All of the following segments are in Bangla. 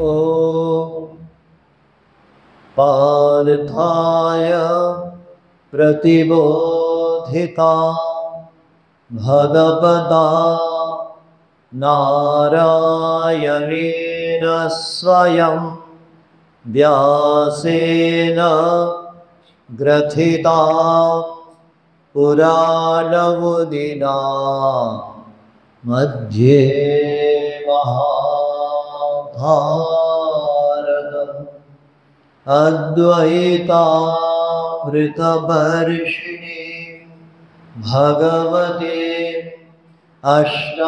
ॐ पार्थाय प्रतिबोधिता भगवता नारायणेन स्वयं व्यासेन ग्रथिता पुराणमुनिना मध्ये महाभारतम् अद्वैतामृतवर्षिणि भगवते अष्टादशाध्यायिने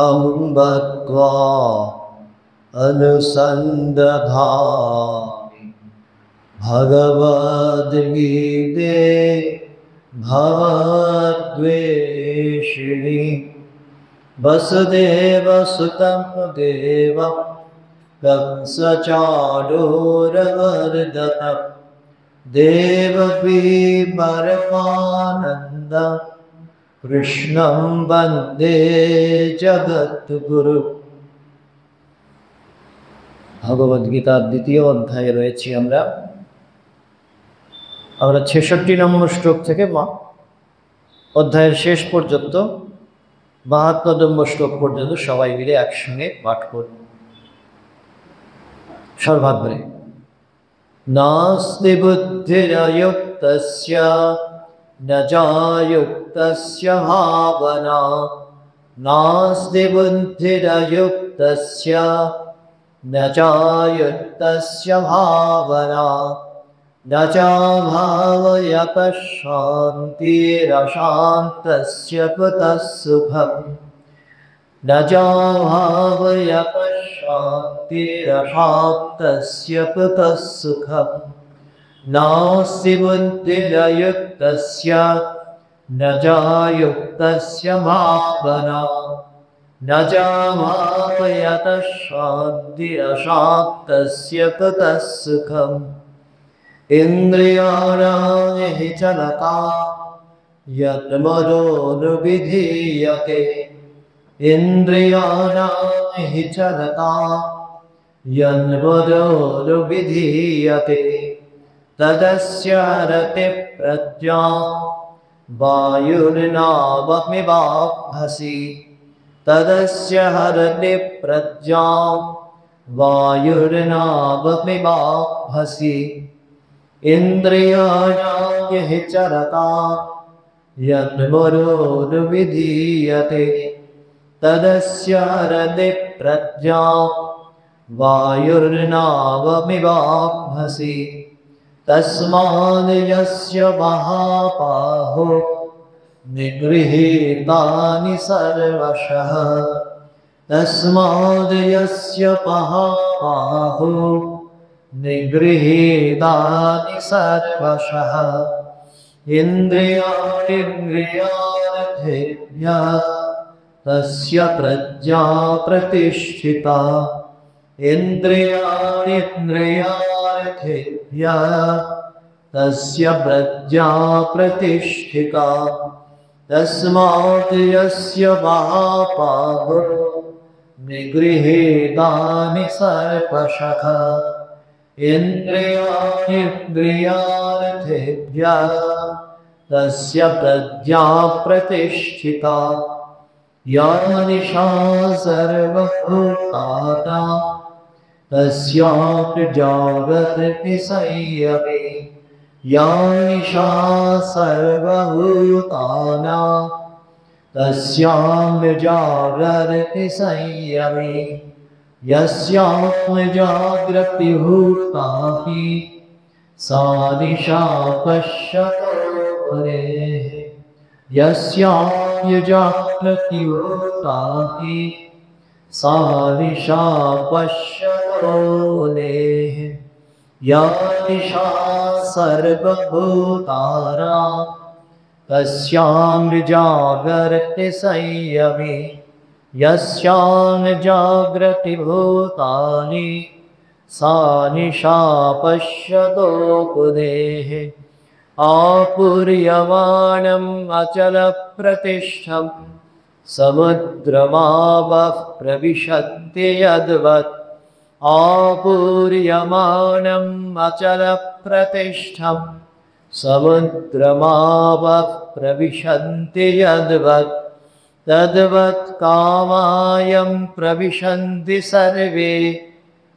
अम्ब त्वा अनुसन्दधामि भगवद्गीते भवद्वेषिणि वसुदेवसुतं देवं कंसचाणूरमर्दनं देवकी परमानन्दं कृष्णं वन्दे जगद्गुरुं। भगवद्गीता द्वितीय अध्याये रयेछि আমরা 66 নম্বর শ্লোক থেকে অধ্যায়ের শেষ পর্যন্ত 72 নম্বর শ্লোক পর্যন্ত সবাই মিলে একসঙ্গে পাঠ করব সর্বাগ্রে। নাস্তি বুদ্ধিরযুক্তস্য ন চাযুক্তস্য ভাবনা নাস্তি বুদ্ধিরযুক্তস্য न चायुक्तस्य भावना न चाभावयतः शान्तिरशान्तस्य कुतः सुखम् न चाभावयतः शान्तिरशान्तस्य कुतः सुखम् नास्ति बुद्धिरयुक्तस्य न चायुक्तस्य भावना न चाभावयतः शान्तिरशान्तस्य कुतः सुखम् इन्द्रियाणां हि चलता यन्मनोनुविधीयते इन्द्रियाणां हि चलता यन्मनोनुविधीयते तदस्य रतिप्रज्ञा वायुर्नावमिवाम्भसि तदस्य हरति प्रज्ञां वायुर्नावमिवाम्भसि इन्द्रियाणां हि चरता यन्मनोनुविधीयते तदस्य हरति प्रज्ञां वायुर्नावमिवाम्भसि तस्माद् यस्य महाबाहो निगृहीतानि सर्वशः तस्माद् यस्य महाबाहो निगृहीतानि सर्वशः इन्द्रियाणीन्द्रियार्थेभ्यः तस्य प्रज्ञा प्रतिष्ठिता इन्द्रियाणीन्द्रियार्थेभ्यः तस्य प्रज्ञा प्रतिष्ठिता तस्मात् यस्य महाबाहो निगृहीतानि सर्वशः इन्द्रियाणीन्द्रियार्थेभ्यः तस्य प्रज्ञा प्रतिष्ठिता या निशा सर्वभूतानां तस्यापि जागर्ति संयमे या निशा सर्वभूतानां तस्यां जागर्ति संयमे यस्यां जागृतिभूतानि सा निशा पश्यतो मुनेः यस्यां जागृतिभूतानि सा निशा पश्यतो मुनेः या निशा सर्वभूतानां तस्यां जागर्ति संयमे यस्यां जागृति भूतानि सा निशा पश्यतो मुनेः आपूर्यमाणम् अचलप्रतिष्ठम् समुद्रमापः प्रविशन्ति यद्वत् आपूर्यमाणम् अचलप्रतिष्ठम् समुद्रमापः प्रविशन्ति यद्वत् तद्वत् कामायं प्रविशन्ति सर्वे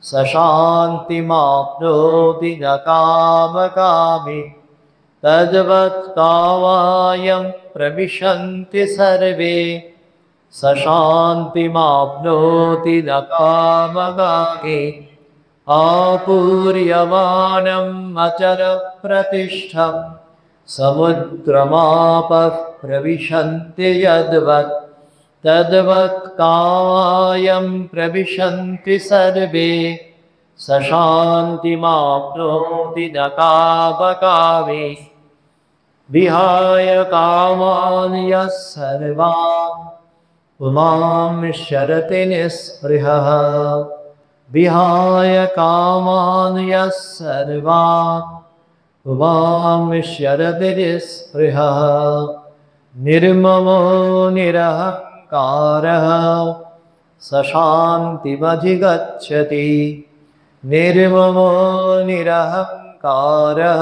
स शान्तिमाप्नोति न कामकामी तद्वत् कामायं प्रविशन्ति सर्वे स शान्तिमाप्नोति न कामकामी आपूर्यमाणम् अचलप्रतिष्ठम् समुद्रमापः प्रविशन्ति यद्वत् तद्वत् कामायं प्रविशन्ति सर्वे स शान्तिमाप्नोति न कामकामी विहाय कामान् यः सर्वान् पुमां शरति निःस्पृहः विहाय कामान् यः सर्वान् पुमां शरति निःस्पृहः निर्ममो निरहङ्कारः स शान्तिमधिगच्छति निर्ममो निरहङ्कारः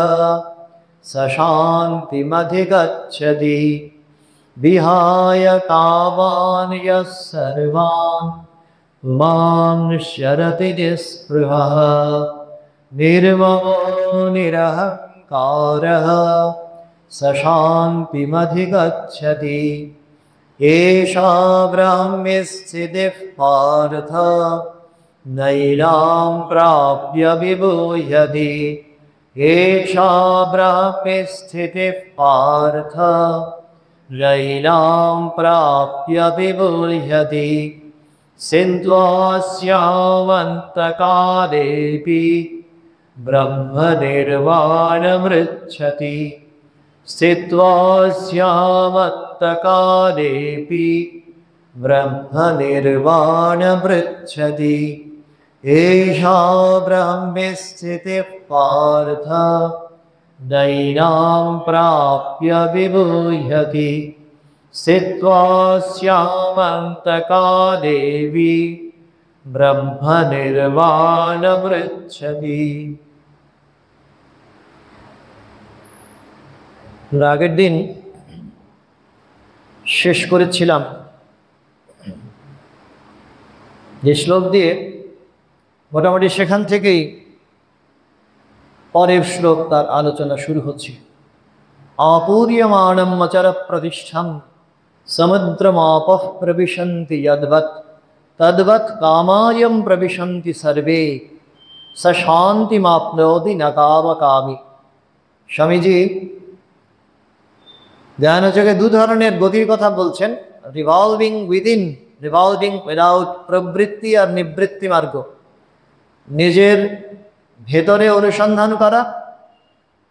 स शान्तिमधिगच्छति विहाय कामान् यः सर्वान् पुमां शरति निःस्पृहः निर्ममो निरहङ्कारः स शान्तिमधिगच्छति एषा ब्राह्म्यस्थितिः पार्थ नैनां प्राप्य विभूयति एषा ब्राह्म्यस्थितिः पार्थ नैनां प्राप्य विभूयति सिन्त्वास्यावन्तकालेऽपि ब्रह्मनिर्वाणमृच्छति स्थित्वास्यावन्तकालेऽपि ब्रह्मनिर्वाणमृच्छति एषा ब्रह्मस्थितिः पार्थ नैनां प्राप्य विभूयति स्थित्वास्यावन्तकालेऽपि ब्रह्मनिर्वाणमृच्छति। আগের দিন শেষ করেছিলাম যে শ্লোক দিয়ে মোটামুটি সেখান থেকেই পরের শ্লোক তার আলোচনা শুরু হচ্ছে। আপূর্যমাণম অচল প্রতিষ্ঠম সমুদ্রমাপঃ প্রবিশন্তি যদ্বৎ তদ্বৎ কামায়ম প্রবিশন্তি সর্বে স শান্তিমাপ্নোতি ন কামকামী। স্বামীজি ধ্যানযোগে দু ধরনের গতির কথা বলছেন, রিভলভিং উইদিন, রিভলভিং উইদাউট প্রবৃত্তি আর নিবৃত্তি মার্গ। নিজের ভেতরে অনুসন্ধান করা,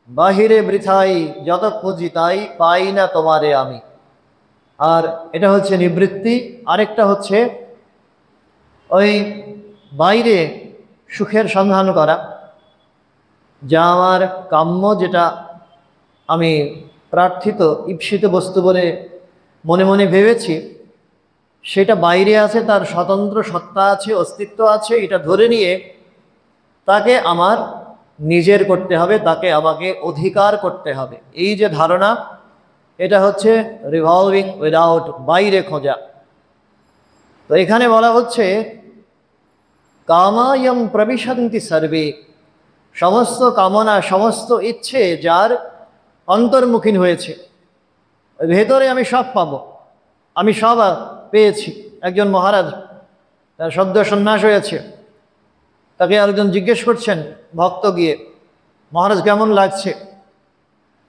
বাহিরে বৃথাই যত খুঁজি তাই পাই না তোমারে আমি, আর এটা হচ্ছে নিবৃত্তি। আরেকটা হচ্ছে ওই বাইরে সুখের সন্ধান করা, যা আমার কাম্য, যেটা আমি প্রার্থিত ঈপ্সিত বস্তু বলে মনে মনে ভেবেছি, সেটা বাইরে আছে, তার স্বতন্ত্র সত্তা আছে, অস্তিত্ব আছে। এটা ধরে নিয়ে তাকে আমার নিজের করতে হবে, তাকে আমাকে অধিকার করতে হবে। এই যে ধারণা, এটা হচ্ছে রিভলভিং উইদাউট, বাইরে খোঁজা। তো এখানে বলা হচ্ছে কামায়ম প্রবিশন্তি সর্বে, সমস্ত কামনা, সমস্ত ইচ্ছে যার অন্তর্মুখীন হয়েছে, ভেতরে আমি সব পাবো, আমি সব পেয়েছি। একজন মহারাজ, তার সদ্য সন্ন্যাস হয়েছে, তাকে আরেকজন জিজ্ঞেস করছেন ভক্ত গিয়ে, মহারাজ কেমন লাগছে?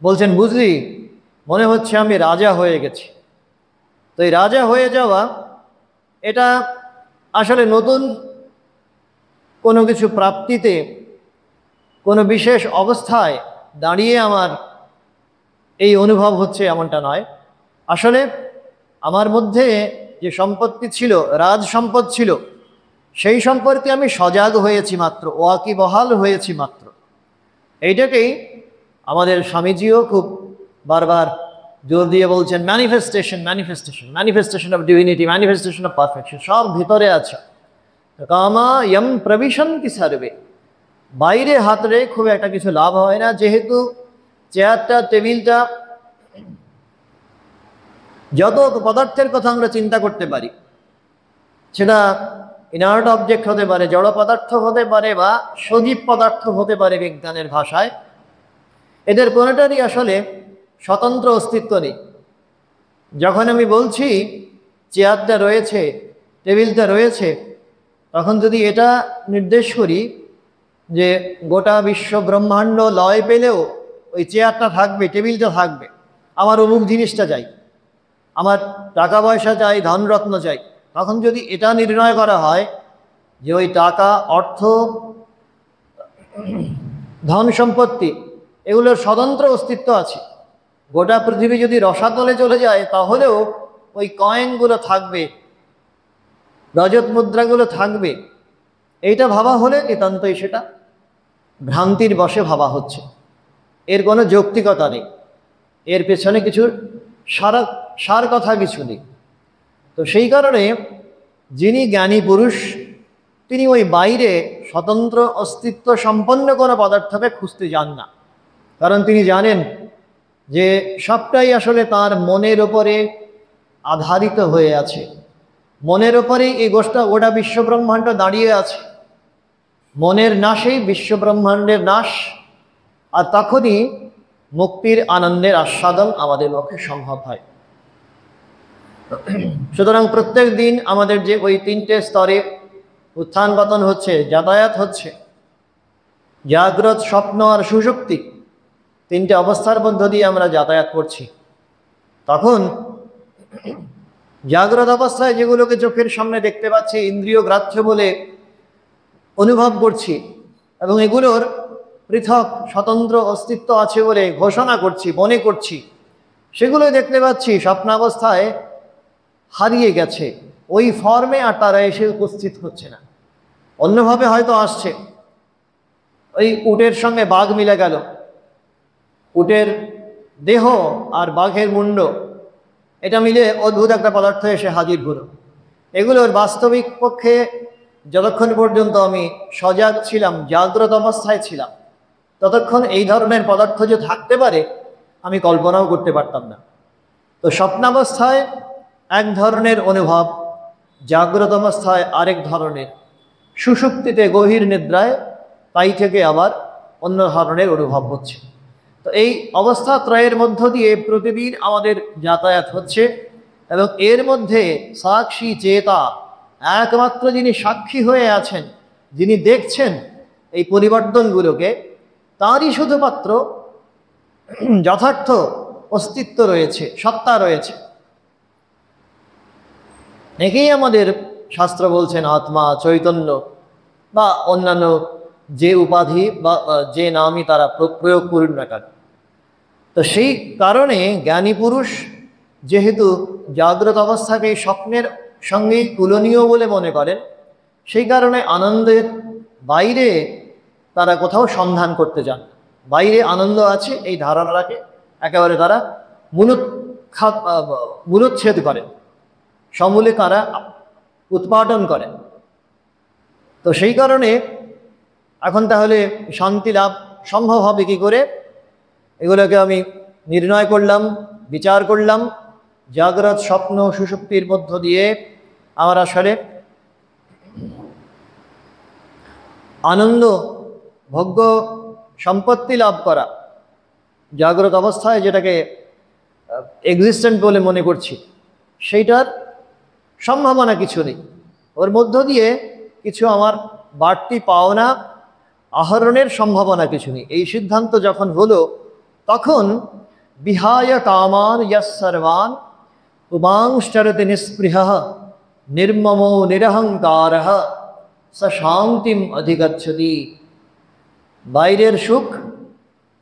বলছেন, বুঝলি, মনে হচ্ছে আমি রাজা হয়ে গেছি। তো এই রাজা হয়ে যাওয়া, এটা আসলে নতুন কোনো কিছু প্রাপ্তিতে, কোনো বিশেষ অবস্থায় দাঁড়িয়ে আমার এই অনুভব হচ্ছে এমনটা নয়। আসলে আমার মধ্যে যে সম্পত্তি ছিল, রাজ সম্পদ ছিল, সেই সম্পর্কে আমি সজাগ হয়েছি মাত্র, ওয়াকিবহাল হয়েছি মাত্র। এইটাকেই আমাদের স্বামীজিও খুব বারবার জোর দিয়ে বলছেন manifestation, manifestation, manifestation of divinity, manifestation of perfection, সব ভিতরে আছে। কামা ইয়ম প্রবিশন্তি সর্বে, বাইরে হাতরে খুব একটা কিছু লাভ হয় না, যেহেতু চেয়ারটা টেবিলটা যত পদার্থের কথা আমরা চিন্তা করতে পারি, সেটা ইনার্ট অবজেক্ট হতে পারে, জড় পদার্থ হতে পারে, বা সজীব পদার্থ হতে পারে বিজ্ঞানের ভাষায়, এদের কোনোটারই আসলে স্বতন্ত্র অস্তিত্ব নেই। যখন আমি বলছি চেয়ারটা রয়েছে, টেবিলটা রয়েছে, তখন যদি এটা নির্দেশ করি যে গোটা বিশ্ব ব্রহ্মাণ্ড লয় পেলেও ওই চেয়ারটা থাকবে, টেবিলটা থাকবে, আমার অমুক জিনিসটা চাই, আমার টাকা পয়সা চাই, ধনরত্ন চাই, তখন যদি এটা নির্ণয় করা হয় যে ওই টাকা, অর্থ, ধন সম্পত্তি এগুলোর স্বতন্ত্র অস্তিত্ব আছে, গোটা পৃথিবী যদি রসাতলে চলে যায় তাহলেও ওই কয়েনগুলো থাকবে, রজত মুদ্রাগুলো থাকবে, এইটা ভাবা হলে নিতান্তই সেটা ভ্রান্তির বশে ভাবা হচ্ছে, এর কোনো যৌক্তিকতা নেই, এর পেছনে কিছু সার কথা কিছু নেই। তো সেই কারণে যিনি জ্ঞানী পুরুষ তিনি ওই বাইরে স্বতন্ত্র অস্তিত্ব সম্পন্ন কোনো পদার্থকে খুঁজতে যান না, কারণ তিনি জানেন যে সবটাই আসলে তার মনের ওপরে আধারিত হয়ে আছে, মনের ওপরেই এই গোটা বিশ্বব্রহ্মাণ্ড দাঁড়িয়ে আছে, মনের নাশেই বিশ্বব্রহ্মাণ্ডের নাশ, আর তখনই মুক্তির আনন্দের আস্বাদন আমাদের পক্ষে সম্ভব হয়। সুতরাং প্রত্যেক দিন আমাদের যে ওই তিনটে স্তরে উত্থান পতন হচ্ছে, যাতায়াত হচ্ছে, জাগ্রত, স্বপ্ন আর সুষুপ্তি, তিনটে অবস্থার মধ্য দিয়ে আমরা যাতায়াত করছি। তখন জাগ্রত অবস্থায় যেগুলোকে চোখের সামনে দেখতে পাচ্ছি, ইন্দ্রিয় গ্রাহ্য বলে অনুভব করছি, এবং এগুলোর পৃথক স্বতন্ত্র অস্তিত্ব আছে বলে ঘোষণা করছি, মনে করছি, সেগুলো দেখতে পাচ্ছি স্বপ্নাবস্থায় হারিয়ে গেছে, ওই ফর্মে আর তারা এসে উপস্থিত হচ্ছে না, অন্যভাবে হয়তো আসছে। ওই উটের সঙ্গে বাঘ মিলে গেল, উটের দেহ আর বাঘের মুন্ড এটা মিলে অদ্ভুত একটা পদার্থ এসে হাজির হলো। এগুলোর বাস্তবিক পক্ষে যতক্ষণ পর্যন্ত আমি সজাগ ছিলাম, জাগ্রত অবস্থায় ছিলাম, ততক্ষণ এই ধরনের পদার্থ যে থাকতে পারে আমি কল্পনাও করতে পারতাম না। তো স্বপ্নাবস্থায় এক ধরনের অনুভব, জাগ্রত অবস্থায় আরেক ধরনের, সুষুপ্তিতে গভীর নিদ্রায় তাই থেকে আবার অন্য ধরনের অনুভব হচ্ছে। তো এই অবস্থা ত্রয়ের মধ্য দিয়ে প্রতিদিন আমাদের যাতায়াত হচ্ছে, এবং এর মধ্যে সাক্ষী চেতা, একমাত্র যিনি সাক্ষী হয়ে আছেন, যিনি দেখছেন এই পরিবর্তনগুলোকে, তারই শুধুমাত্র যথার্থ অস্তিত্ব রয়েছে, সত্তা রয়েছে। একেই আমাদের শাস্ত্র বলছেন আত্মা, চৈতন্য, বা অন্যান্য যে উপাধি বা যে নামই তারা প্রয়োগ করুন না কেন। তো সেই কারণে জ্ঞানী পুরুষ যেহেতু জাগ্রত অবস্থাকে স্বপ্নের সঙ্গে তুলনীয় বলে মনে করেন, সেই কারণে আনন্দের বাইরে তারা কোথাও সন্ধান করতে যান। বাইরে আনন্দ আছে এই ধারণাটাকে একেবারে তারা মূলচ্ছেদ করেন, সমূলে তারা উৎপাদন করেন। তো সেই কারণে এখন তাহলে শান্তি লাভ সম্ভব হবে কী করে? এগুলোকে আমি নির্ণয় করলাম, বিচার করলাম। জাগ্রত, স্বপ্ন, সুষুপ্তির মধ্য দিয়ে আমার আসলে আনন্দ, ভোগ্য সম্পত্তি লাভ করা, জাগ্রত অবস্থায় যেটাকে এক্সিস্টেন্ট বলে মনে করছি, সেইটার সম্ভাবনা কিছু নেই। ওর মধ্য দিয়ে কিছু আমার বাড়তি পাওনা আহরণের সম্ভাবনা কিছু নেই। এই সিদ্ধান্ত যখন হলো, তখন বিহায় কামান ইয়াস সর্বান পুমাংশ্চরতি নিস্পৃহ নির্মমো নিরহংকার স শান্তিম অধিগচ্ছতি। বাইরের সুখ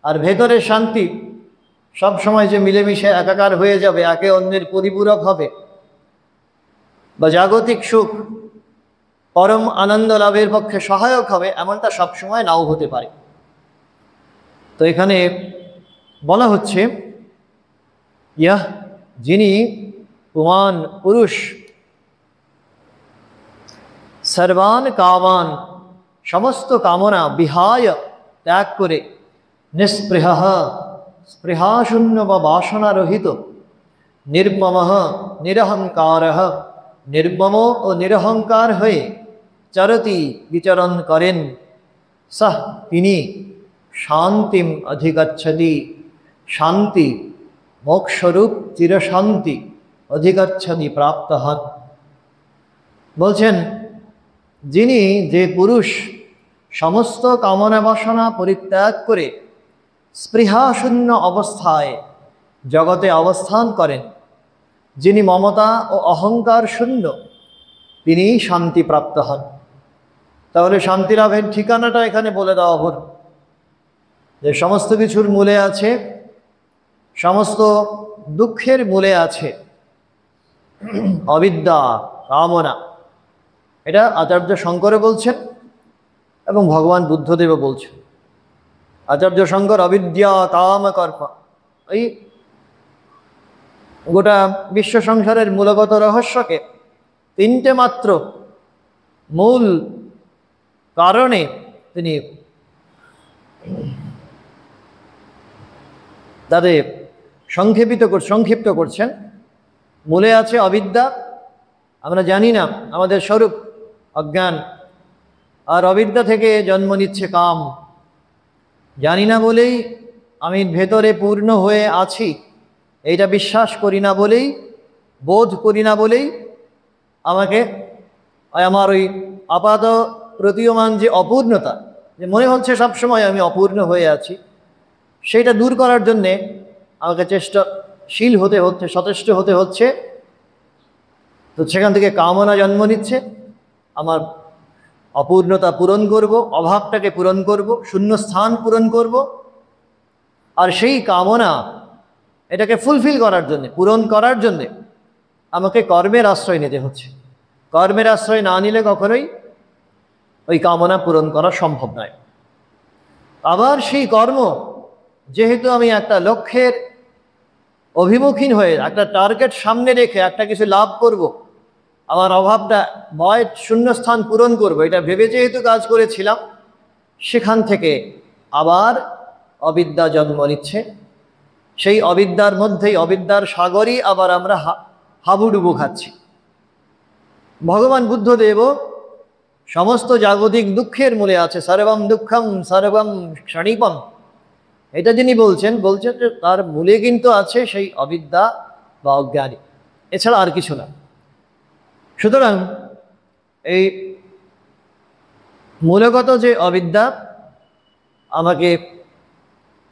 আর ভেতরের শান্তি সব সময় যে মিলেমিশে একাকার হয়ে যাবে, একে অন্যের পরিপূরক হবে, বা জাগতিক সুখ পরম আনন্দ লাভের পক্ষে সহায়ক হবে, এমনটা সবসময় নাও হতে পারে। তো এখানে বলা হচ্ছে ইহ যিনি পুমান পুরুষ সর্বান কামান সমস্ত কামনা বিহায় ত্যাগ করে নিস্পৃহ স্পৃহাশূন্য বা বাসনারহিত নির্মম নিরহংকার নির্মম ও নিরহংকার হয়ে চরতি বিচরণ করেন সহ তিনি শান্তিম অধিগচ্ছতি শান্তি মোক্ষরূপ চিরশান্তি অধিগচ্ছতি প্রাপ্ত হন। বলছেন যিনি যে পুরুষ সমস্ত কামনা বাসনা পরিত্যাগ করে স্পৃহাশূন্য অবস্থায় জগতে অবস্থান করেন, যিনি মমতা ও অহংকার শূন্য, তিনি শান্তিপ্রাপ্ত হন। তাহলে শান্তি লাভের ঠিকানাটা এখানে বলে দেওয়া হল যে সমস্ত কিছুর মূলে আছে, সমস্ত দুঃখের মূলে আছে অবিদ্যা কামনা। এটা আচার্য শঙ্করও বলছেন এবং ভগবান বুদ্ধদেবও বলছেন। আচার্য শঙ্কর অবিদ্যা কাম কর্ম, এই গোটা বিশ্ব সংসারের মূলগত রহস্যকে তিনটে মাত্র মূল কারণে তিনি তাদের সংক্ষিপ্ত করছেন। মূলে আছে অবিদ্যা, আমরা জানি না আমাদের স্বরূপ অজ্ঞান, আর অবিদ্যা থেকে জন্ম নিচ্ছে কাম। জানি না বলেই আমি ভেতরে পূর্ণ হয়ে আছি এইটা বিশ্বাস করি না বলেই, বোধ করি না বলেই আমাকে আমার ওই আপাত প্রতীয়মান যে অপূর্ণতা, যে মনে হচ্ছে সবসময় আমি অপূর্ণ হয়ে আছি, সেইটা দূর করার জন্যে আমাকে চেষ্টাশীল হতে হচ্ছে, সচেষ্ট হতে হচ্ছে। তো সেখান থেকে কামনা জন্ম নিচ্ছে, আমার অপূর্ণতা পূরণ করব, অভাবটাকে পূরণ করব, শূন্যস্থান পূরণ করব। আর সেই কামনা এটাকে ফুলফিল করার জন্যে, পূরণ করার জন্যে আমাকে কর্মের আশ্রয় নিতে হচ্ছে। কর্মের আশ্রয় না নিলে কখনোই ওই কামনা পূরণ করা সম্ভব নয়। আবার সেই কর্ম, যেহেতু আমি একটা লক্ষ্যের অভিমুখীন হয়ে একটা টার্গেট সামনে রেখে একটা কিছু লাভ করব, আমার অভাবটা ভয় শূন্যস্থান পূরণ করব, এটা ভেবে যেহেতু কাজ করেছিলাম, সেখান থেকে আবার অবিদ্যা জন্ম নিচ্ছে। সেই অবিদ্যার মধ্যেই, অবিদ্যার সাগরই আবার আমরা হাবুডুবু খাচ্ছি। ভগবান বুদ্ধদেবও সমস্ত জাগতিক দুঃখের মূলে আছে সর্বম দুঃখম সর্বম ক্ষণিকম, এটা যিনি বলছেন যে তার মূলে কিন্তু আছে সেই অবিদ্যা বা অজ্ঞানী, এছাড়া আর কিছু না। সুতরাং এই মূলগত যে অবিদ্যা আমাকে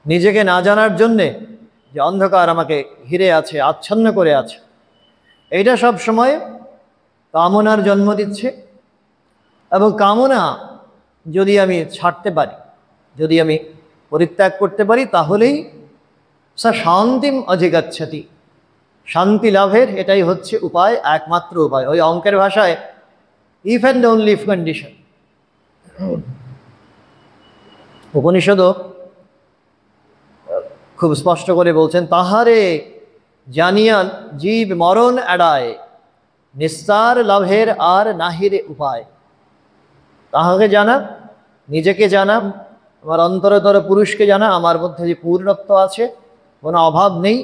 নিজেকে না জানার জন্যে যে অন্ধকার আমাকে ঘিরে আছে, আচ্ছন্ন করে আছে, এইটা সব সময় কামনার জন্ম দিচ্ছে। এবং কামনা যদি আমি ছাড়তে পারি, যদি আমি পরিত্যাগ করতে পারি, তাহলেই সা শান্তিম অধিগচ্ছতি, শান্তি লাভের এটাই হচ্ছে উপায়, একমাত্র উপায়। ওই অঙ্কের ভাষায় if and only if condition. উপনিষদও খুব স্পষ্ট করে বলছেন, তাহারে জানিয়া জীব মরণ এড়ায়, নিস্তার লাভের আর নাহিরে উপায়। তাহাকে জানা, নিজেকে জানা, আমার অন্তরতর পুরুষকে জানা, আমার মধ্যে যে পূর্ণত্ব আছে, কোনো অভাব নেই,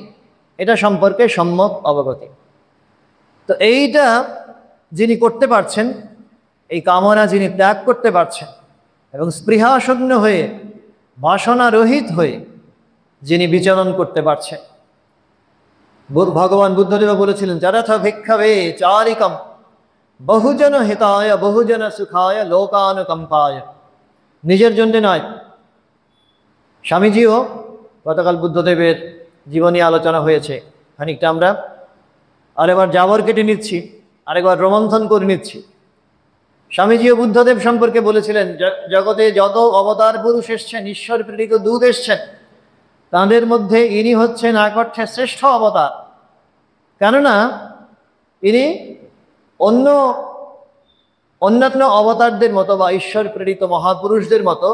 এটা সম্পর্কে সম্যক অবগতি। তো এইটা যিনি করতে পারছেন, এই কামনা যিনি ত্যাগ করতে পারছেন এবং স্পৃহাশূন্য হয়ে বাসনা রহিত হয়ে যিনি বিচরণ করতে পারছেন, ভগবান বুদ্ধদেব বলেছিলেন, যথা ভিক্ষাবে চারিকম বহুজন হিতায় বহুজন সুখায় লোকানুকম্পায়। নিজের জন্যে নয়। স্বামীজিও গতকাল বুদ্ধদেবের জীবনী আলোচনা হয়েছে, খানিকটা আমরা আরেকবার জাবর কেটে নিচ্ছি, আরেকবার রোমন্থন করে নিচ্ছি। স্বামীজিও বুদ্ধদেব সম্পর্কে বলেছিলেন, জগতে যত অবতার পুরুষ এসছেন, ঈশ্বর প্রেরিত দূত এসছেন, তাঁদের মধ্যে ইনি হচ্ছেন এক অর্থে শ্রেষ্ঠ অবতার। কেননা ইনি অন্যান্য অবতারদের মতো বা ঈশ্বর প্রেরিত মহাপুরুষদের মতো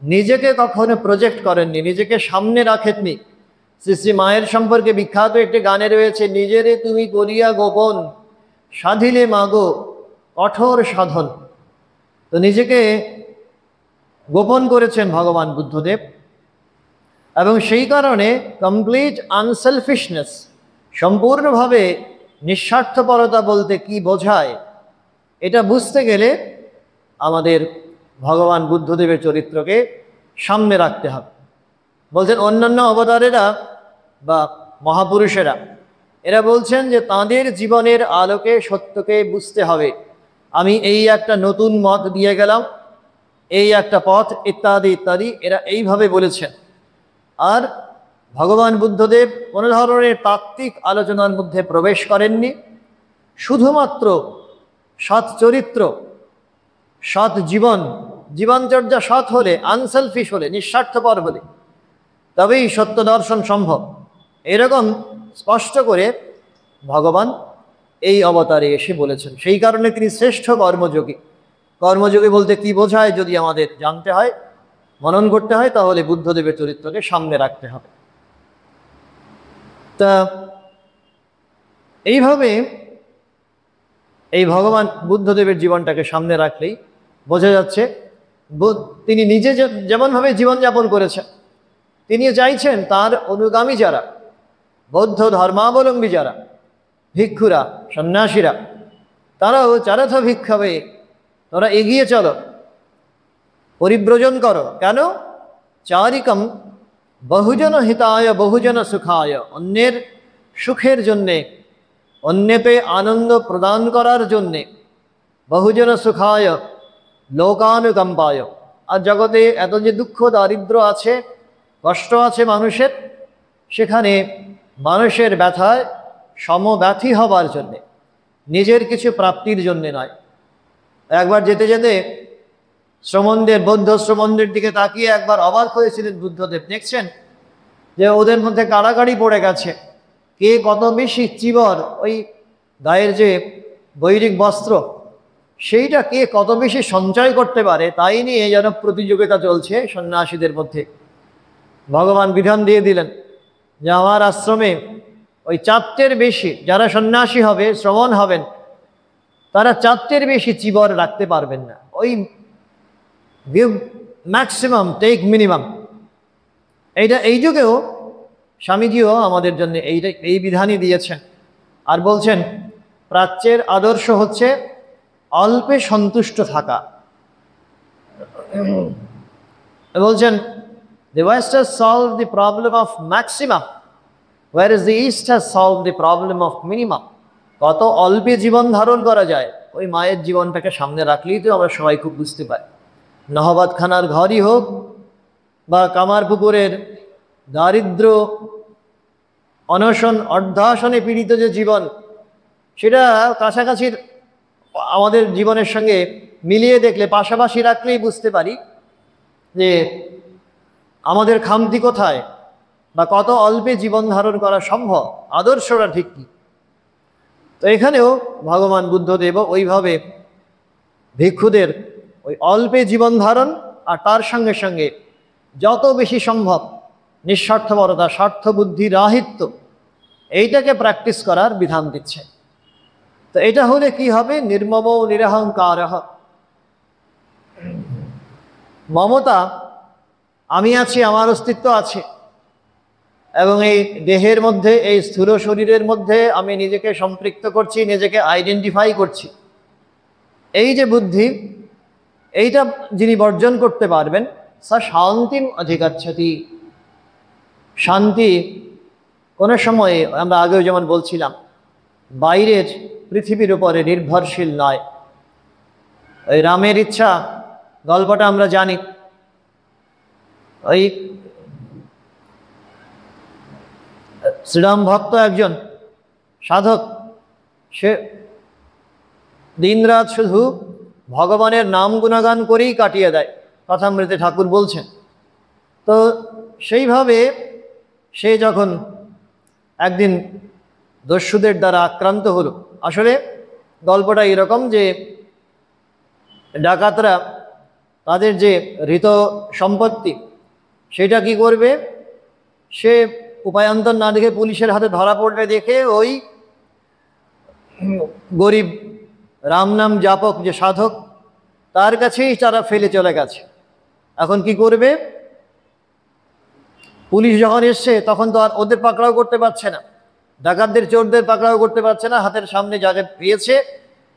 নিজেকে কখনো প্রজেক্ট করেননি, নিজেকে সামনে রাখেননি, শ্রী শ্রী মায়ের সম্পর্কে বিখ্যাত একটি গানে রয়েছে, নিজেরে তুমি করিয়া গোপন সাধিলে মাগো কঠোর সাধন। তো নিজেকে গোপন করেছেন ভগবান বুদ্ধদেব, এবং সেই কারণে কমপ্লিট আনসেলফিশনেস, সম্পূর্ণভাবে নিঃস্বার্থপরতা বলতে কি বোঝায় এটা বুঝতে গেলে আমাদের ভগবান বুদ্ধদেবের চরিত্রকে সামনে রাখতে হবে। বলছেন অন্যান্য অবতারেরা বা মহাপুরুষেরা এরা বলছেন যে তাঁদের জীবনের আলোকে সত্যকে বুঝতে হবে। আমি এই একটা নতুন মত দিয়ে গেলাম, এই একটা পথ, ইত্যাদি ইত্যাদি, এরা এইভাবে বলেছেন। আর ভগবান বুদ্ধদেব কোনো ধরনের তাত্ত্বিক আলোচনার মধ্যে প্রবেশ করেননি, শুধুমাত্র সৎ চরিত্র, সৎ জীবন, জীবনচর্যা সৎ হলে, আনসেলফিশ হলে, নিঃস্বার্থপর হলে তবেই সত্য দর্শন সম্ভব, এরকম স্পষ্ট করে ভগবান এই অবতারে এসে বলেছেন। সেই কারণে তিনি শ্রেষ্ঠ কর্মযোগী। কর্মযোগী বলতে কি বোঝায় যদি আমাদের জানতে হয়, মনন করতে হয়, তাহলে বুদ্ধদেবের চরিত্রকে সামনে রাখতে হবে। তা এইভাবে এই ভগবান বুদ্ধদেবের জীবনটাকে সামনে রাখলেই বোঝা যাচ্ছে তিনি নিজে যেমনভাবে জীবনযাপন করেছেন, তিনি চাইছেন তার অনুগামী যারা, বৌদ্ধ ধর্মাবলম্বী যারা, ভিক্ষুরা, সন্ন্যাসীরা, তারাও চারথ ভিক্ষাবে, তোরা এগিয়ে চলো, পরিব্রজন করো। কেন? চারিকম বহুজন হিতায় বহুজন সুখায়, অন্যের সুখের জন্যে, অন্যকে আনন্দ প্রদান করার জন্যে, বহুজন সুখায় লোকানুকম্পায়। আর জগতে এত যে দুঃখ দারিদ্র আছে, কষ্ট আছে মানুষের, সেখানে মানুষের ব্যথায় সমব্যথী হবার জন্যে, নিজের কিছু প্রাপ্তির জন্যে নয়। একবার যেতে যেতে শ্রমণদের, বৌদ্ধ শ্রমণদের দিকে তাকিয়ে একবার অবাক হয়েছিলেন বুদ্ধদেব। দেখছেন যে ওদের মধ্যে কাড়াকাড়ি পড়ে গেছে, কে কত বেশি চিবর, ওই গায়ের যে বৈরিক বস্ত্র, সেইটা কে কত বেশি সঞ্চয় করতে পারে, তাই নিয়ে যেন প্রতিযোগিতা চলছে সন্ন্যাসীদের মধ্যে। ভগবান বিধান দিয়ে দিলেন যে আমার আশ্রমে ওই 4টের বেশি যারা সন্ন্যাসী হবে, শ্রমণ হবেন, তারা 4টের বেশি চিবর রাখতে পারবেন না। ওই গিভ ম্যাক্সিমাম, টেক মিনিমাম। এই যুগেও স্বামীজিও আমাদের জন্য এই বিধানই দিয়েছেন। আর বলছেন প্রাচ্যের আদর্শ হচ্ছে অল্পে সন্তুষ্ট থাকা। বলছেন the West has solved the problem of maximum, whereas the East has solved the problem of minimum. কত অল্পে জীবন ধারণ করা যায়, ওই মায়ের জীবনটাকে সামনে রাখলেই তো আমরা সবাই খুব বুঝতে পারি। নহবতখানার ঘরই হোক বা কামারপুকুরের দারিদ্র অনশন, অর্ধাসনে পীড়িত যে জীবন, সেটা কাছাকাছির আমাদের জীবনের সঙ্গে মিলিয়ে দেখলে, পাশাপাশি রাখলেই বুঝতে পারি যে আমাদের খামতি কোথায় বা কত অল্পে জীবন ধারণ করা সম্ভব, আদর্শটা ঠিক কি। তো এখানেও ভগবান বুদ্ধদেব ওইভাবে ভিক্ষুদের ওই অল্পে জীবন ধারণ আর তার সঙ্গে সঙ্গে যত বেশি সম্ভব নিঃস্বার্থপরতা, স্বার্থবুদ্ধি রাহিত্য, এইটাকে প্র্যাকটিস করার বিধান দিচ্ছে। তো এটা হলে কি হবে? নির্মম নিরহংকার, মমতা, আমি আছি, আমার অস্তিত্ব আছে, এবং এই দেহের মধ্যে, এই স্থূল শরীরের মধ্যে আমি নিজেকে সম্পৃক্ত করছি, নিজেকে আইডেন্টিফাই করছি, এই যে বুদ্ধি, এইটা যিনি বর্জন করতে পারবেন, সা শান্তিম অধিগচ্ছতি। শান্তি কোনো সময়ে, আমরা আগেও যেমন বলছিলাম, বাইরের পৃথিবীর উপরে নির্ভরশীল নয়। ওই রামের ইচ্ছা গল্পটা আমরা জানি। ওই শ্রীরাম ভক্ত একজন সাধক, সে দিনরাত শুধু ভগবানের নাম গুণগান করেই কাটিয়ে দেয়, কথামৃতে ঠাকুর বলছেন। তো সেইভাবে সে যখন একদিন দস্যুদের দ্বারা আক্রান্ত হলো, আসলে গল্পটা এরকম যে ডাকাতরা তাদের যে হৃত সম্পত্তি সেটা কি করবে, সে উপায়ান্তর না দেখে পুলিশের হাতে ধরা পড়বে দেখে ওই গরিব রাম নাম জাপক যে সাধক তার কাছেই তারা ফেলে চলে গেছে। এখন কি করবে? পুলিশ যখন এসছে তখন তো আর ওদের পাকড়াও করতে পারছে না, ডাকাতদের চোরদের পাকড়াও করতে পারছে না। হাতের সামনে যাকে পেয়েছে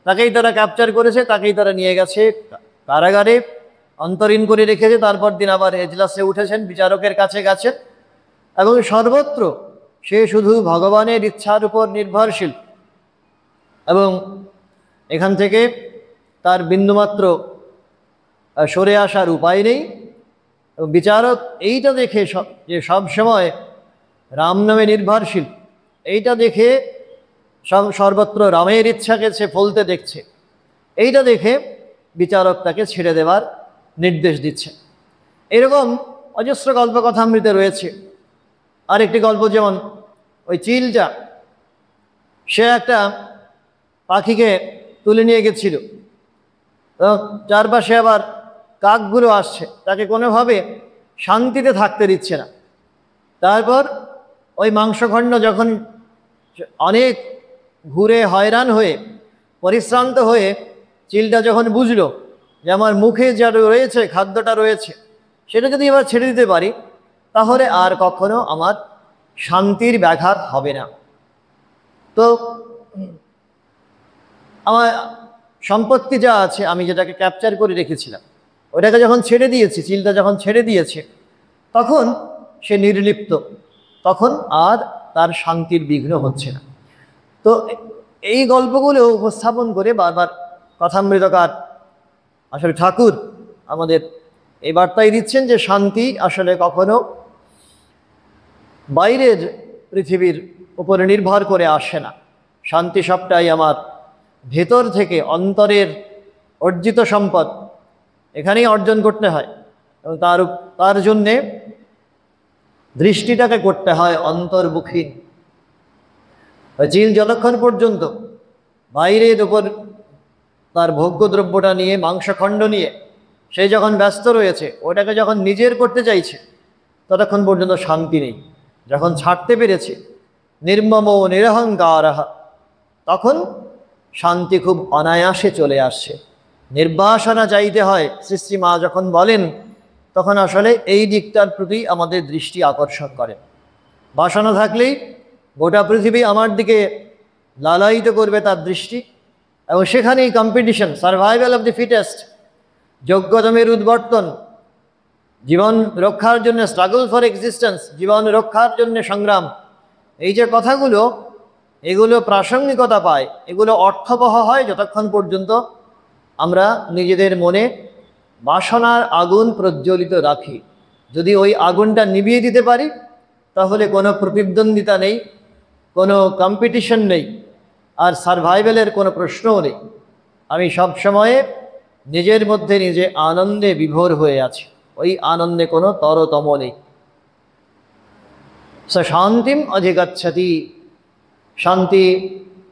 তাকেই তারা ক্যাপচার করেছে, তাকেই তারা নিয়ে গেছে কারাগারে, অন্তরীণ করে রেখেছে। তারপর দিন আবার এজলাসে উঠেছেন, বিচারকের কাছে গেছেন, এবং সর্বত্র সে শুধু ভগবানের ইচ্ছার উপর নির্ভরশীল এবং এখান থেকে তার বিন্দুমাত্র সরে আসার উপায় নেই। এবং বিচারক এইটা দেখে যে সব সময় রাম নামে নির্ভরশীল, এইটা দেখে সর্বত্র রামের ইচ্ছাকে সে ফলতে দেখছে, এইটা দেখে বিচারক তাকে ছেড়ে দেওয়ার নির্দেশ দিচ্ছে। এরকম অজস্র গল্প কথামৃতে রয়েছে। আরেকটি গল্প যেমন ওই চিলটা, সে একটা পাখিকে তুলে নিয়ে গেছিল, চারপাশে আবার কাকগুলো আসছে, তাকে কোনোভাবে শান্তিতে থাকতে দিচ্ছে না। তারপর ওই মাংসখণ্ড যখন অনেক ঘুরে হয়রান হয়ে পরিশ্রান্ত হয়ে চিলটা যখন বুঝলো যে আমার মুখে যা রয়েছে, খাদ্যটা রয়েছে, সেটা যদি এবার ছেড়ে দিতে পারি তাহলে আর কখনো আমার শান্তির ব্যাঘাত হবে না। তো আমার সম্পত্তি যা আছে, আমি যেটাকে ক্যাপচার করে রেখেছিলাম, ওটাকে যখন ছেড়ে দিয়েছি, চিলটা যখন ছেড়ে দিয়েছে, তখন সে নির্লিপ্ত, তখন আর তার শান্তির বিঘ্ন হচ্ছে না। তো এই গল্পগুলো উপস্থাপন করে বারবার কথামৃতকার আসলে ঠাকুর আমাদের এই বার্তাই দিচ্ছেন যে শান্তি আসলে কখনো বাইরের পৃথিবীর উপরে নির্ভর করে আসে না। শান্তি সবটাই আমার ভেতর থেকে, অন্তরের অর্জিত সম্পদ, এখানেই অর্জন করতে হয়। এবং তার জন্যে দৃষ্টিটাকে করতে হয় অন্তর্মুখী। চিল যতক্ষণ পর্যন্ত বাইরের উপর তার ভোগ্যদ্রব্যটা নিয়ে, মাংসখণ্ড নিয়ে সে যখন ব্যস্ত রয়েছে, ওটাকে যখন নিজের করতে চাইছে, ততক্ষণ পর্যন্ত শান্তি নেই। যখন ছাড়তে পেরেছে, নির্মম নিরহংকার, তখন শান্তি খুব অনায়াসে চলে আসছে। নির্বাসনা চাইতে হয় সৃষ্টি মা যখন বলেন, তখন আসলে এই দিকটার প্রতি আমাদের দৃষ্টি আকর্ষণ করে। বাসনা থাকলেই গোটা পৃথিবী আমার দিকে লালায়িত করবে তার দৃষ্টি, এবং সেখানেই competition, survival of the fittest, যোগ্যতমের উদ্বর্তন, জীবন রক্ষার জন্য স্ট্রাগল ফর এক্সিস্টেন্স, জীবন রক্ষার জন্য সংগ্রাম, এই যে কথাগুলো, এগুলো প্রাসঙ্গিকতা পায়, এগুলো অর্থবহ হয় যতক্ষণ পর্যন্ত আমরা নিজেদের মনে বাসনার আগুন প্রজ্বলিত রাখি। যদি ওই আগুনটা নিভিয়ে দিতে পারি, তাহলে কোনো প্রতিদ্বন্দ্বিতা নেই, কোনো কম্পিটিশন নেই, আর সার্ভাইভালের কোনো প্রশ্নও নেই। আমি সব সময়ে নিজের মধ্যে নিজে আনন্দে বিভোর হয়ে আছি, ওই আনন্দে কোনো তরতম নেই। স শান্তিম অধিগচ্ছতি। শান্তি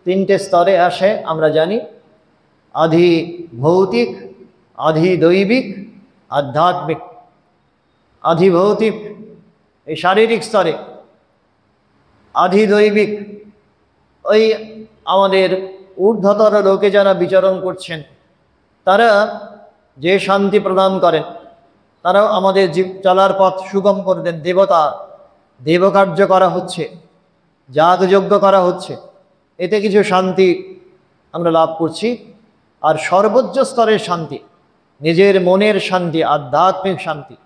তিনটে স্তরে আসে আমরা জানি, আধি ভৌতিক, আধি দৈবিক, আধ্যাত্মিক। আধি ভৌতিক এই শারীরিক স্তরে, আধি দৈবিক ওই আমাদের ঊর্ধ্বতর লোকে যারা বিচরণ করছেন, তারা যে শান্তি প্রদান করেন, তারাও আমাদের চলার পথ সুগম করে দেন। দেবতা, দেবকার্য করা হচ্ছে, যাগযজ্ঞ করা হচ্ছে, এতে কিছু শান্তি আমরা লাভ করছি। আর সর্বোচ্চ স্তরের শান্তি, নিজের মনের শান্তি, আধ্যাত্মিক শান্তি,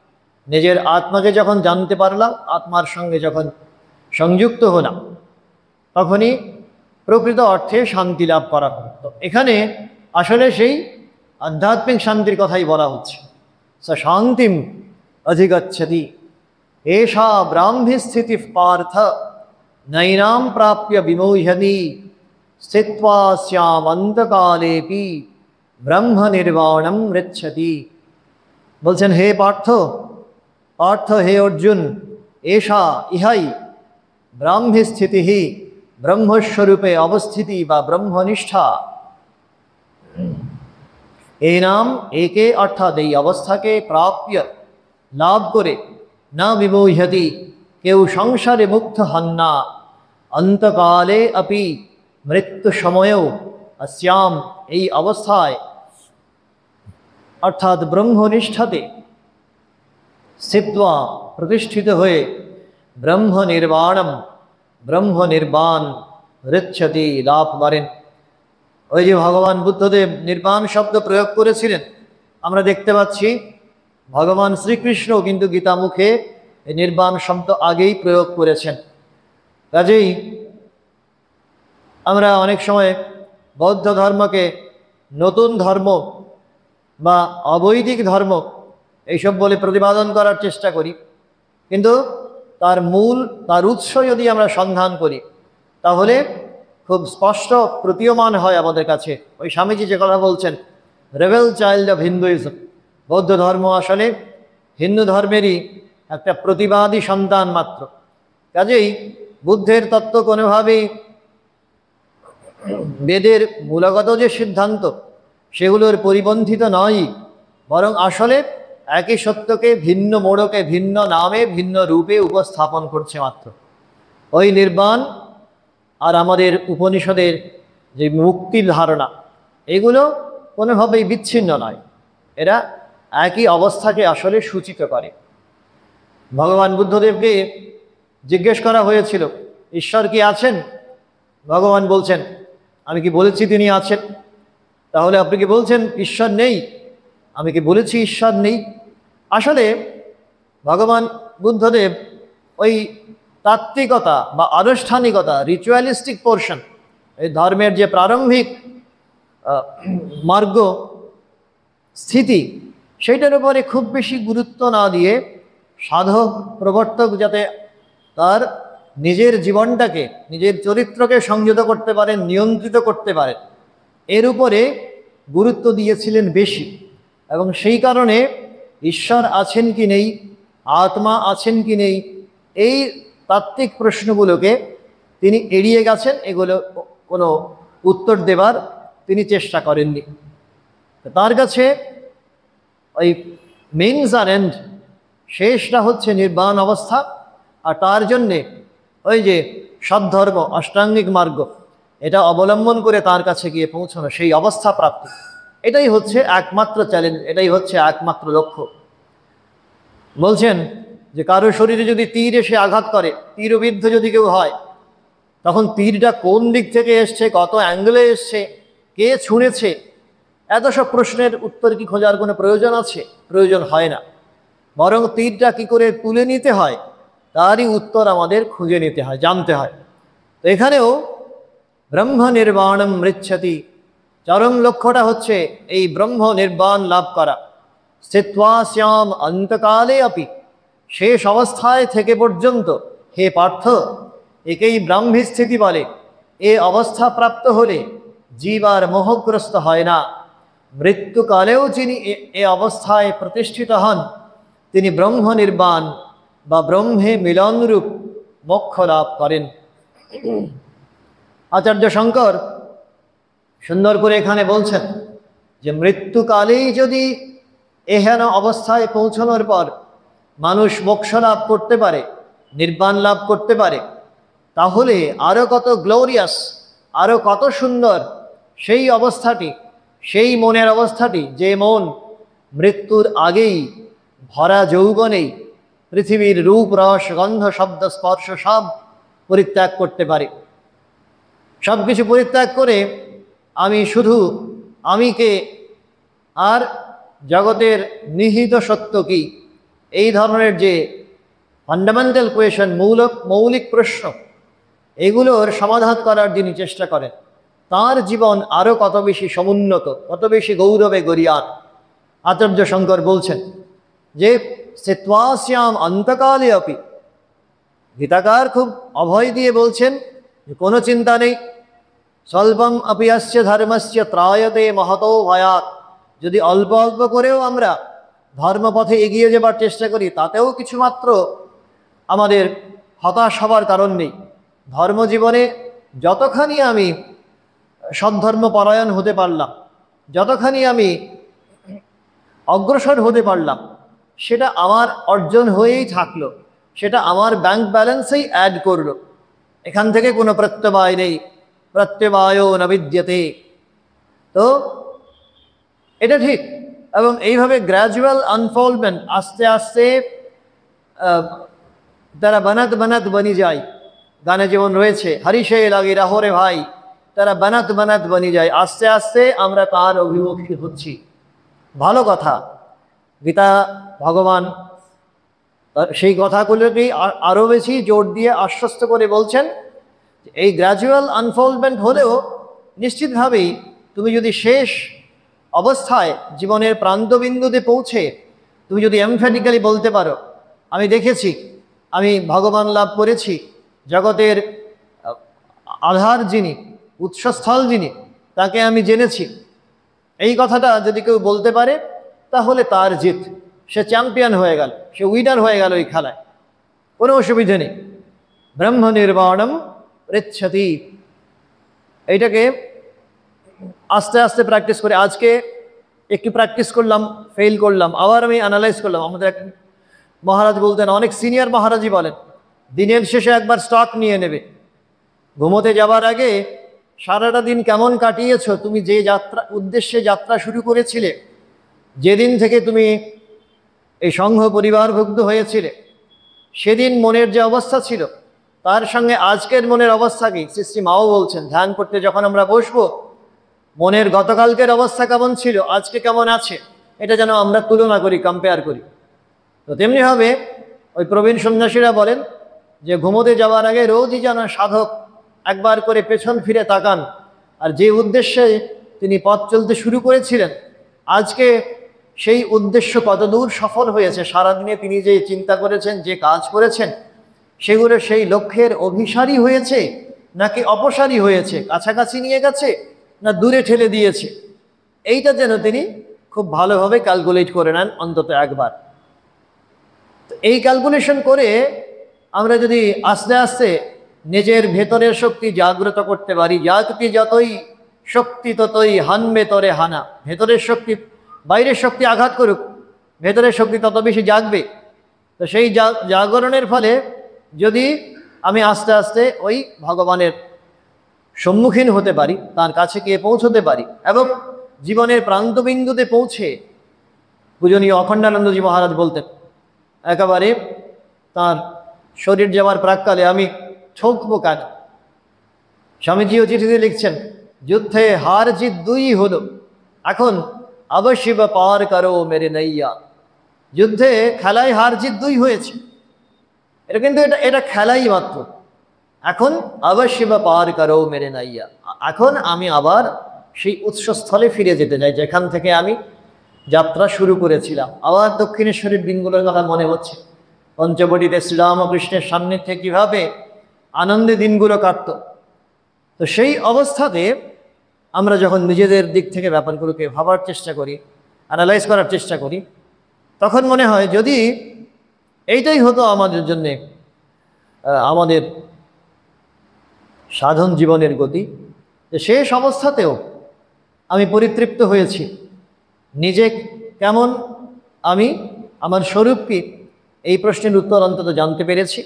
নিজের আত্মাকে যখন জানতে পারলাম, আত্মার সঙ্গে যখন সংযুক্ত হলাম, তখনই প্রকৃত অর্থে শান্তি লাভ করা হতো। এখানে আসলে সেই আধ্যাত্মিক শান্তির কথাই বলা হচ্ছে। স শান্তিম অধিগচ্ছতি এষা ব্রাহ্মী স্থিতি পার্থ নৈনাম প্রাপ্য বিমোহ্যতি স্থিত্বা স্যামন্তকালেপি ব্রহ্ম নির্বাণম মৃচ্ছতি। বলছেন, হে পার্থ, পার্থ হে অর্জুন, এষা ইহাই ব্রাহ্মী স্থিতি, ব্রহ্মস্বরূপে অবস্থিতি বা ব্রহ্মনিষ্ঠা। এই নাম একে, অর্থাৎ এই অবস্থাকে প্রাপ্য লাভ করে, না বিমোহ্যতি কেউ সংসারে মুক্ত হন না, অন্তকালে আপি মৃত্যু সময়েও अस्याम এই অবস্থায় অর্থাৎ ব্রহ্মনিষ্ঠাতে স্থিত্বা প্রতিষ্ঠিত হয়ে ব্রহ্ম নির্বাণম ব্রহ্ম নির্বাণ ঋচ্ছতি লাভ করেন। ওই যে ভগবান বুদ্ধদেব নির্বাণ শব্দ প্রয়োগ করেছিলেন, আমরা দেখতে পাচ্ছি ভগবান শ্রীকৃষ্ণ কিন্তু গীতা মুখে এই নির্বাণ শব্দ আগেই প্রয়োগ করেছেন। কাজেই আমরা অনেক সময় বৌদ্ধ ধর্মকে নতুন ধর্ম বা অবৈদিক ধর্ম এইসব বলে প্রতিপাদন করার চেষ্টা করি, কিন্তু তার মূল তার উৎস যদি আমরা সন্ধান করি তাহলে খুব স্পষ্ট প্রতীয়মান হয় আমাদের কাছে। ওই স্বামীজি যে কথা বলছেন, রেবেল চাইল্ড অফ হিন্দুইজম, বৌদ্ধ ধর্ম আসলে হিন্দু ধর্মেরই একটা প্রতিবাদী সন্তান মাত্র। কাজেই বুদ্ধের তত্ত্ব কোনোভাবেই বেদের মূলগত যে সিদ্ধান্ত সেগুলোর পরিপন্থিত নয়, বরং আসলে একই সত্যকে ভিন্ন মোড়কে ভিন্ন নামে ভিন্ন রূপে উপস্থাপন করছে মাত্র। ওই নির্বাণ আর আমাদের উপনিষদের যে মুক্তির ধারণা, এগুলো কোনোভাবেই বিচ্ছিন্ন নয়, এরা একই অবস্থাকে আসলে সূচিত করে। ভগবান বুদ্ধদেবকে জিজ্ঞেস করা হয়েছিল, ঈশ্বর কি আছেন? ভগবান বলছেন, আমি কি বলেছি তিনি আছেন? তাহলে আপনি কি বলছেন ঈশ্বর নেই? আমি কি বলেছি ঈশ্বর নেই? আসলে ভগবান বুদ্ধদেব ওই তাত্ত্বিকতা বা আনুষ্ঠানিকতা, রিচুয়ালিস্টিক পোর্শন, এই ধর্মের যে প্রারম্ভিক মার্গ স্থিতি, সেইটার উপরে খুব বেশি গুরুত্ব না দিয়ে সাধক প্রবর্তক যাতে তার নিজের জীবনটাকে, নিজের চরিত্রকে সংযত করতে পারেন, নিয়ন্ত্রিত করতে পারেন, এর উপরে গুরুত্ব দিয়েছিলেন বেশি। এবং সেই কারণে ঈশ্বর আছেন কি নেই, আত্মা আছেন কি নেই, এই তাত্ত্বিক প্রশ্নগুলোকে তিনি এড়িয়ে গেছেন, এগুলো কোনো উত্তর দেবার তিনি চেষ্টা করেননি। তার কাছে ওই মিনস আর এন্ড, শেষটা হচ্ছে নির্বাণ অবস্থা, আর তার জন্যে ওই যে সদ্ধর্ম অষ্টাঙ্গিক মার্গ, এটা অবলম্বন করে তার কাছে গিয়ে পৌঁছানো, সেই অবস্থা প্রাপ্তি, এটাই হচ্ছে একমাত্র চ্যালেঞ্জ, এটাই হচ্ছে একমাত্র লক্ষ্য। বলছেন যে কারো শরীরে যদি তীর এসে আঘাত করে, তীরবিদ্ধ যদি কেউ হয়, তখন তীরটা কোন দিক থেকে এসছে, কত অ্যাঙ্গেলে এসছে, কে ছুঁড়েছে, এত সব প্রশ্নের উত্তর কি খোঁজার কোনো প্রয়োজন আছে? প্রয়োজন হয় না, বরং তীরটা কি করে তুলে নিতে হয় তারই উত্তর আমাদের খুঁজে নিতে হয়, জানতে হয়। তো এখানেও ব্রহ্ম নির্বাণম মৃচ্ছতি, চরম লক্ষ্যটা হচ্ছে এই ব্রহ্ম নির্বাণ লাভ করা। স্থিত্বা শ্যাম অন্তকালে আপি, শেষ অবস্থায় থেকে পর্যন্ত, হে পার্থ, একেই ব্রাহ্মী স্থিতি বলে। এ অবস্থা প্রাপ্ত হলে জীব আর মোহগ্রস্ত হয় না। মৃত্যুকালেও যিনি এ অবস্থায় প্রতিষ্ঠিত হন, তিনি ব্রহ্ম নির্বাণ বা ব্রহ্মে মিলনরূপ মোক্ষ লাভ করেন। আচার্য শঙ্কর সুন্দর করে এখানে বলছেন যে মৃত্যুকালেই যদি এহেন অবস্থায় পৌঁছানোর পর মানুষ মোক্ষ লাভ করতে পারে, নির্বাণ লাভ করতে পারে, তাহলে আরও কত গ্লোরিয়াস, আরও কত সুন্দর সেই অবস্থাটি, সেই মনের অবস্থাটি, যে মন মৃত্যুর আগেই ভরা যৌবনেই পৃথিবীর রূপ রস গন্ধ শব্দ স্পর্শ সব পরিত্যাগ করতে পারে। সব কিছু পরিত্যাগ করে আমি শুধু আমিকে আর জগতের নিহিত সত্য কি, এই ধরনের যে ফান্ডামেন্টাল কোয়েশন, মৌলিক প্রশ্ন, এগুলোর সমাধান করার যিনি চেষ্টা করেন, তার জীবন আরও কত বেশি সমুন্নত, কত বেশি গৌরবে গরিয়ান। আচার্য শঙ্কর বলছেন যে স্থিত্বাস্যাম অন্তকালে অপি, গীতাকার খুব অভয় দিয়ে বলছেন যে কোনো চিন্তা নেই, স্বল্পম অপি অস্য ধর্মস্য ত্রায়তে মহতো ভয়াৎ, যদি অল্প অল্প করেও আমরা ধর্মপথে এগিয়ে যাবার চেষ্টা করি, তাতেও কিছুমাত্র আমাদের হতাশ হবার কারণ নেই। ধর্মজীবনে যতখানি আমি সদ্ধর্মপরায়ণ হতে পারলাম, যতখানি আমি অগ্রসর হতে পারলাম, সেটা আমার অর্জন হয়েই থাকলো। সেটা আমার ব্যাংক ব্যালেন্সেই অ্যাড করলো, এখান থেকে কোনো প্রত্যবায় নেই, প্রত্যবায়ও ন বিদ্যতে। তো এটা ঠিক। এবং এইভাবে গ্র্যাজুয়াল আনফোল্ডমেন্ট, আস্তে আস্তে তারা বানাত বানাত বনি যায়। গানে যেমন রয়েছে, হরিষে লাগে রাহরে ভাই, তারা বানাত বানাত বনি যায়। আস্তে আস্তে আমরা তার অভিমুখী হচ্ছি, ভালো কথা। গীতা ভগবান সেই কথাগুলোকেই আরও বেশি জোর দিয়ে আশ্বস্ত করে বলছেন, এই গ্র্যাজুয়াল আনফোল্ডমেন্ট হলেও নিশ্চিতভাবেই তুমি যদি শেষ অবস্থায় জীবনের প্রান্তবিন্দুতে পৌঁছে তুমি যদি এমফ্যাটিক্যালি বলতে পারো, আমি দেখেছি, আমি ভগবান লাভ করেছি, জগতের আধার যিনি, উৎসস্থল যিনি, তাকে আমি জেনেছি, এই কথাটা যদি কেউ বলতে পারে তাহলে তার জিত, সে চ্যাম্পিয়ন হয়ে গেল, সে উইনার হয়ে গেল এই খেলায়, কোনো অসুবিধে নেই। ব্রহ্ম নির্বাণম পৃচ্ছতি, এইটাকে আস্তে আস্তে প্র্যাকটিস করে, আজকে একটু প্র্যাকটিস করলাম, ফেল করলাম, আবার আমি অ্যানালাইজ করলাম। আমাদের এক মহারাজ বলতেন, অনেক সিনিয়র মহারাজই বলেন, দিনের শেষে একবার স্টক নিয়ে নেবে, ঘুমোতে যাবার আগে সারাটা দিন কেমন কাটিয়েছো, তুমি যে উদ্দেশ্যে যাত্রা শুরু করেছিলে, যেদিন থেকে তুমি এই সংঘ পরিবারভুক্ত হয়েছিলে, সেদিন মনের যে অবস্থা ছিল তার সঙ্গে আজকের মনের অবস্থা কি। শ্রী মাও বলছেন, ধ্যান করতে যখন আমরা বসবো, মনের গতকালকের অবস্থা কেমন ছিল, আজকে কেমন আছে, এটা যেন আমরা তুলনা করি, কম্পেয়ার করি। তো তেমনিভাবে ওই প্রবীণ সন্ন্যাসীরা বলেন যে ঘুমোতে যাওয়ার আগে রোজই যেন সাধক একবার করে পেছন ফিরে তাকান, আর যে উদ্দেশ্যে তিনি পথ চলতে শুরু করেছিলেন, আজকে সেই উদ্দেশ্য কতদূর সফল হয়েছে, সারাদিনে তিনি যে চিন্তা করেছেন, যে কাজ করেছেন, সেগুলো সেই লক্ষ্যের অভিসারী হয়েছে নাকি অপসারী হয়েছে, কাছাকাছি নিয়ে গেছে না দূরে ঠেলে দিয়েছে, এইটা যেন তিনি খুব ভালোভাবে ক্যালকুলেট করে নেন অন্তত একবার। তো এই ক্যালকুলেশন করে আমরা যদি আস্তে আস্তে নিজের ভেতরের শক্তি জাগ্রত করতে পারি, জাগতি যতই শক্তি ততই হানবে তরে হানা, ভেতরের শক্তি বাইরের শক্তি আঘাত করুক, ভেতরের শক্তি তত বেশি জাগবে। তো সেই জাগরণের ফলে যদি আমি আস্তে আস্তে ওই ভগবানের সম্মুখীন হতে পারি, তার কাছে গিয়ে পৌঁছতে পারি, এবং জীবনের প্রান্তবিন্দুতে পৌঁছে, পূজনীয় অখণ্ডানন্দজি মহারাজ বলতেন, একেবারে তার শরীর যাওয়ার প্রাককালে, আমি ঠকবো কেন, স্বামীজিও চিঠিতে লিখছেন, যুদ্ধে হার জিত দুই হলো, এখন অবশ্যই পার করো মেরে নৈয়া। যুদ্ধে খেলায় হার জিত দুই হয়েছে, এটা কিন্তু এটা খেলাই মাত্র। এখন অবশ্যই পার করো মেরে নৈয়া, এখন আমি আবার সেই উৎসস্থলে ফিরে যেতে চাই, যেখান থেকে আমি যাত্রা শুরু করেছিলাম। আবার দক্ষিণেশ্বরের দিনগুলোর কথা মনে হচ্ছে, পঞ্চবটিতে শ্রীরামকৃষ্ণের সান্নিধ্যে কীভাবে আনন্দে দিনগুলো কাটত। তো সেই অবস্থাতে আমরা যখন নিজেদের দিক থেকে ব্যাপারগুলোকে ভাবার চেষ্টা করি, অ্যানালাইজ করার চেষ্টা করি, তখন মনে হয় যদি এইটাই হতো আমাদের জন্যে আমাদের সাধন জীবনের গতি, যে শেষ অবস্থাতেও আমি পরিতৃপ্ত হয়েছি, নিজে কেমন, আমি আমার স্বরূপ কি, এই প্রশ্নের উত্তর অন্তত জানতে পেরেছি,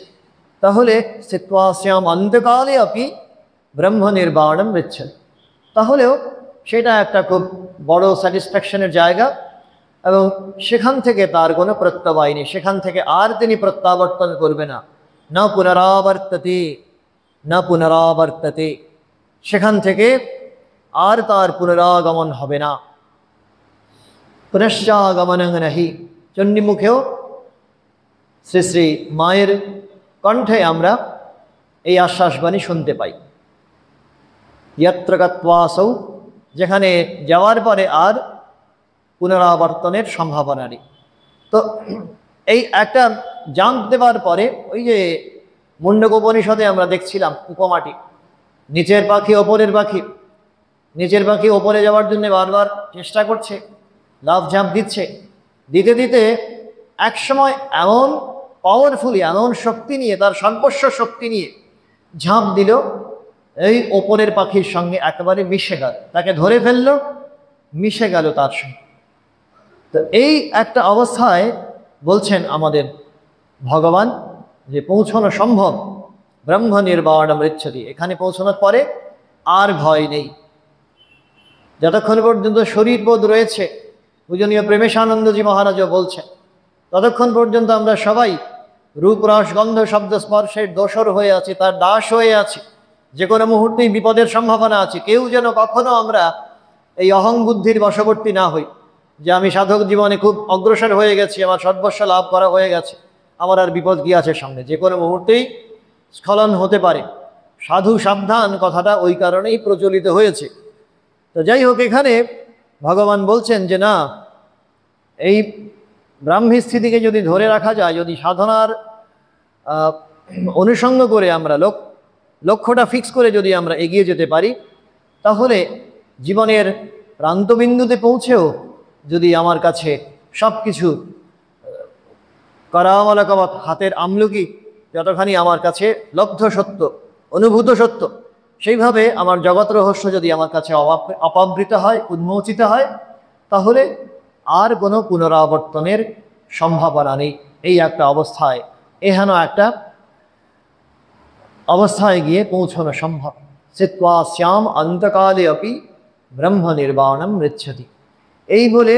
তাহলে স্থিত্বাস্যাম অন্তকালে আপনি ব্রহ্ম নির্বাণম বিচ্ছেদ, তাহলেও সেটা একটা খুব বড় স্যাটিসফ্যাকশনের জায়গা, এবং সেখান থেকে তার কোনো প্রত্যবায় নেই, সেখান থেকে আর তিনি প্রত্যাবর্তন করবে না, না পুনরাবর্ততে, না পুনরাবর্ততে, সেখান থেকে আর তার পুনরাগমন হবে না। পুনশ্চাগমন নাহি, চণ্ডীমুখেও শ্রী শ্রী মায়ের কণ্ঠে আমরা এই আশ্বাসবাণী শুনতে পাই, যত্র গত্বাসৌ, যেখানে যাওয়ার পরে আর পুনরাবর্তনের সম্ভাবনা নেই। তো এই একটা জাম্প দেওয়ার পরে, ওই যে মুন্ডকোপনিষদে আমরা দেখছিলাম উপমাটি, নিচের পাখি ওপরের পাখি, নিচের পাখি ওপরে যাওয়ার জন্য বারবার চেষ্টা করছে, লাফ ঝাঁপ দিচ্ছে, দিতে দিতে একসময় এমন পাওয়ারফুলি, এমন শক্তি নিয়ে, তার সর্বস্ব শক্তি নিয়ে ঝাঁপ দিল, এই ওপরের পাখির সঙ্গে একেবারে মিশে গেল, তাকে ধরে ফেললো, মিশে গেল তার সঙ্গে। তো এই একটা অবস্থায় বলছেন আমাদের ভগবান যে পৌঁছানো সম্ভব, ব্রহ্ম নির্বাণম ঋচ্ছতি, এখানে পৌঁছানোর পরে আর ভয় নেই। যতক্ষণ পর্যন্ত শরীর বোধ রয়েছে, পূজনীয় প্রেমেশানন্দজি মহারাজও বলছেন, ততক্ষণ পর্যন্ত আমরা সবাই রূপ রস গন্ধ শব্দ স্পর্শের দোসর হয়ে আছি, তার দাস হয়ে আছি। যে কোনো মুহূর্তেই বিপদের সম্ভাবনা আছে। কেউ যেন কখনো আমরা এই অহং বুদ্ধির বশবর্তী না হই যে আমি সাধক জীবনে খুব অগ্রসর হয়ে গেছি, আমার সর্বস্ব লাভ করা হয়ে গেছে, আমার আর বিপদ কি আছে সামনে। যে কোনো মুহূর্তেই স্খলন হতে পারে। সাধু সাবধান কথাটা ওই কারণেই প্রচলিত হয়েছে। তো যাই হোক, এখানে ভগবান বলছেন যে না, এই ব্রাহ্মী স্থিতিকে যদি ধরে রাখা যায়, যদি সাধনার অনুসঙ্গ করে আমরা লক্ষ্যটা ফিক্স করে যদি আমরা এগিয়ে যেতে পারি, তাহলে জীবনের প্রান্তবিন্দুতে পৌঁছেও যদি আমার কাছে সব কিছু করামলকবৎ হাতের আমলকি যতখানি আমার কাছে লব্ধ সত্য, অনুভূত সত্য, সেইভাবে আমার জগৎ রহস্য যদি আমার কাছে অপাবৃত হয়, উন্মোচিত হয়, তাহলে আর কোনো পুনরাবর্তনের সম্ভাবনা নেই। এই একটা অবস্থায়, এহেন একটা অবস্থায় গিয়ে পৌঁছানো সম্ভব। চিত্বা শ্যাম অন্তকালে অপি ব্রহ্ম নির্বাণম ঋচ্ছতি। এই বলে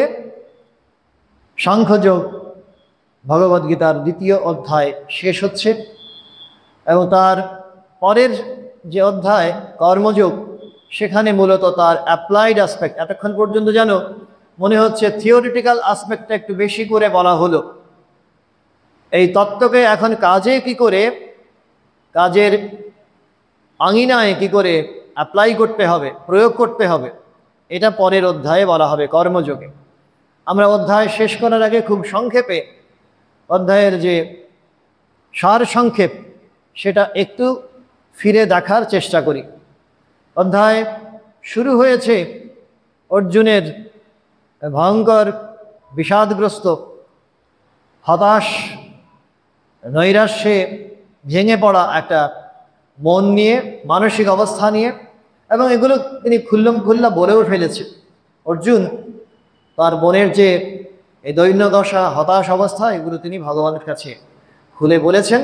সাংখ্যযোগ ভগবদ্গীতার 2য় অধ্যায় শেষ হচ্ছে, এবং তার পরের যে অধ্যায় কর্মযোগ, সেখানে মূলত তার অ্যাপ্লাইড অ্যাসপেক্ট, এতক্ষণ পর্যন্ত যেন মনে হচ্ছে থিওরিটিক্যাল অ্যাসপেক্টটা একটু বেশি করে বলা হলো। এই তত্ত্বকে এখন কাজে কি করে, কাজের আঙিনায় কি করে অ্যাপ্লাই করতে হবে, প্রয়োগ করতে হবে, এটা পরের অধ্যায়ে বলা হবে কর্মযোগে। আমরা অধ্যায় শেষ করার আগে খুব সংক্ষেপে অধ্যায়ের যে সার সংক্ষেপ, সেটা একটু ফিরে দেখার চেষ্টা করি। অধ্যায় শুরু হয়েছে অর্জুনের ভয়ঙ্কর বিষাদগ্রস্ত, হতাশ, নৈরাশ্যে ভেঙে পড়া একটা মন নিয়ে, মানসিক অবস্থা নিয়ে, এবং এগুলো তিনি খুল্লা বলেও ফেলেছে। অর্জুন তার মনের যে এই দৈন্য দশা, হতাশ অবস্থা, এগুলো তিনি ভগবানের কাছে খুলে বলেছেন।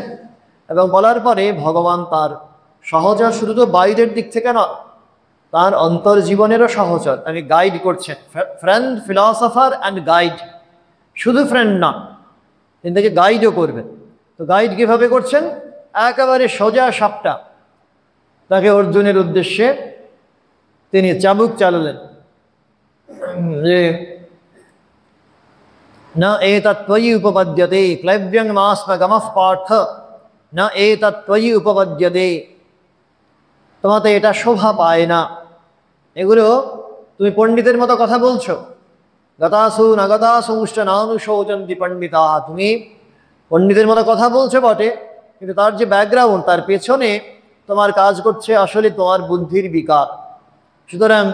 এবং বলার পরে ভগবান তার সহচর, শুধু তো বাইরের দিক থেকে না, তার অন্তর্জীবনেরও সহচর, আমি গাইড করছেন। ফ্রেন্ড, ফিলসফার অ্যান্ড গাইড, শুধু ফ্রেন্ড না, তিনি তাকে গাইডও করবেন। তো গাইড কীভাবে করছেন? একেবারে সোজা সাপটা তাকে অর্জুনের উদ্দেশ্যে তিনি চাবুক চালালেন যে না এতত্ত্বয়ি উপপদ্যতে ক্লৈব্যং মাস্ম গমঃ পার্থ, না এতত্ত্বয়ি উপপদ্যতে, তোমাতে এটা শোভা পায় না। এগুলো তুমি পণ্ডিতের মতো কথা বলছো। গতাসু নগতাসুষ্ট নানুশোচন্তি পণ্ডিতা, তুমি পণ্ডিতের মতো কথা বলছো বটে, কিন্তু তার যে ব্যাকগ্রাউন্ড, তার পেছনে তোমার কাজ করছে আসলে তোমার বুদ্ধির বিকার। সুতরাং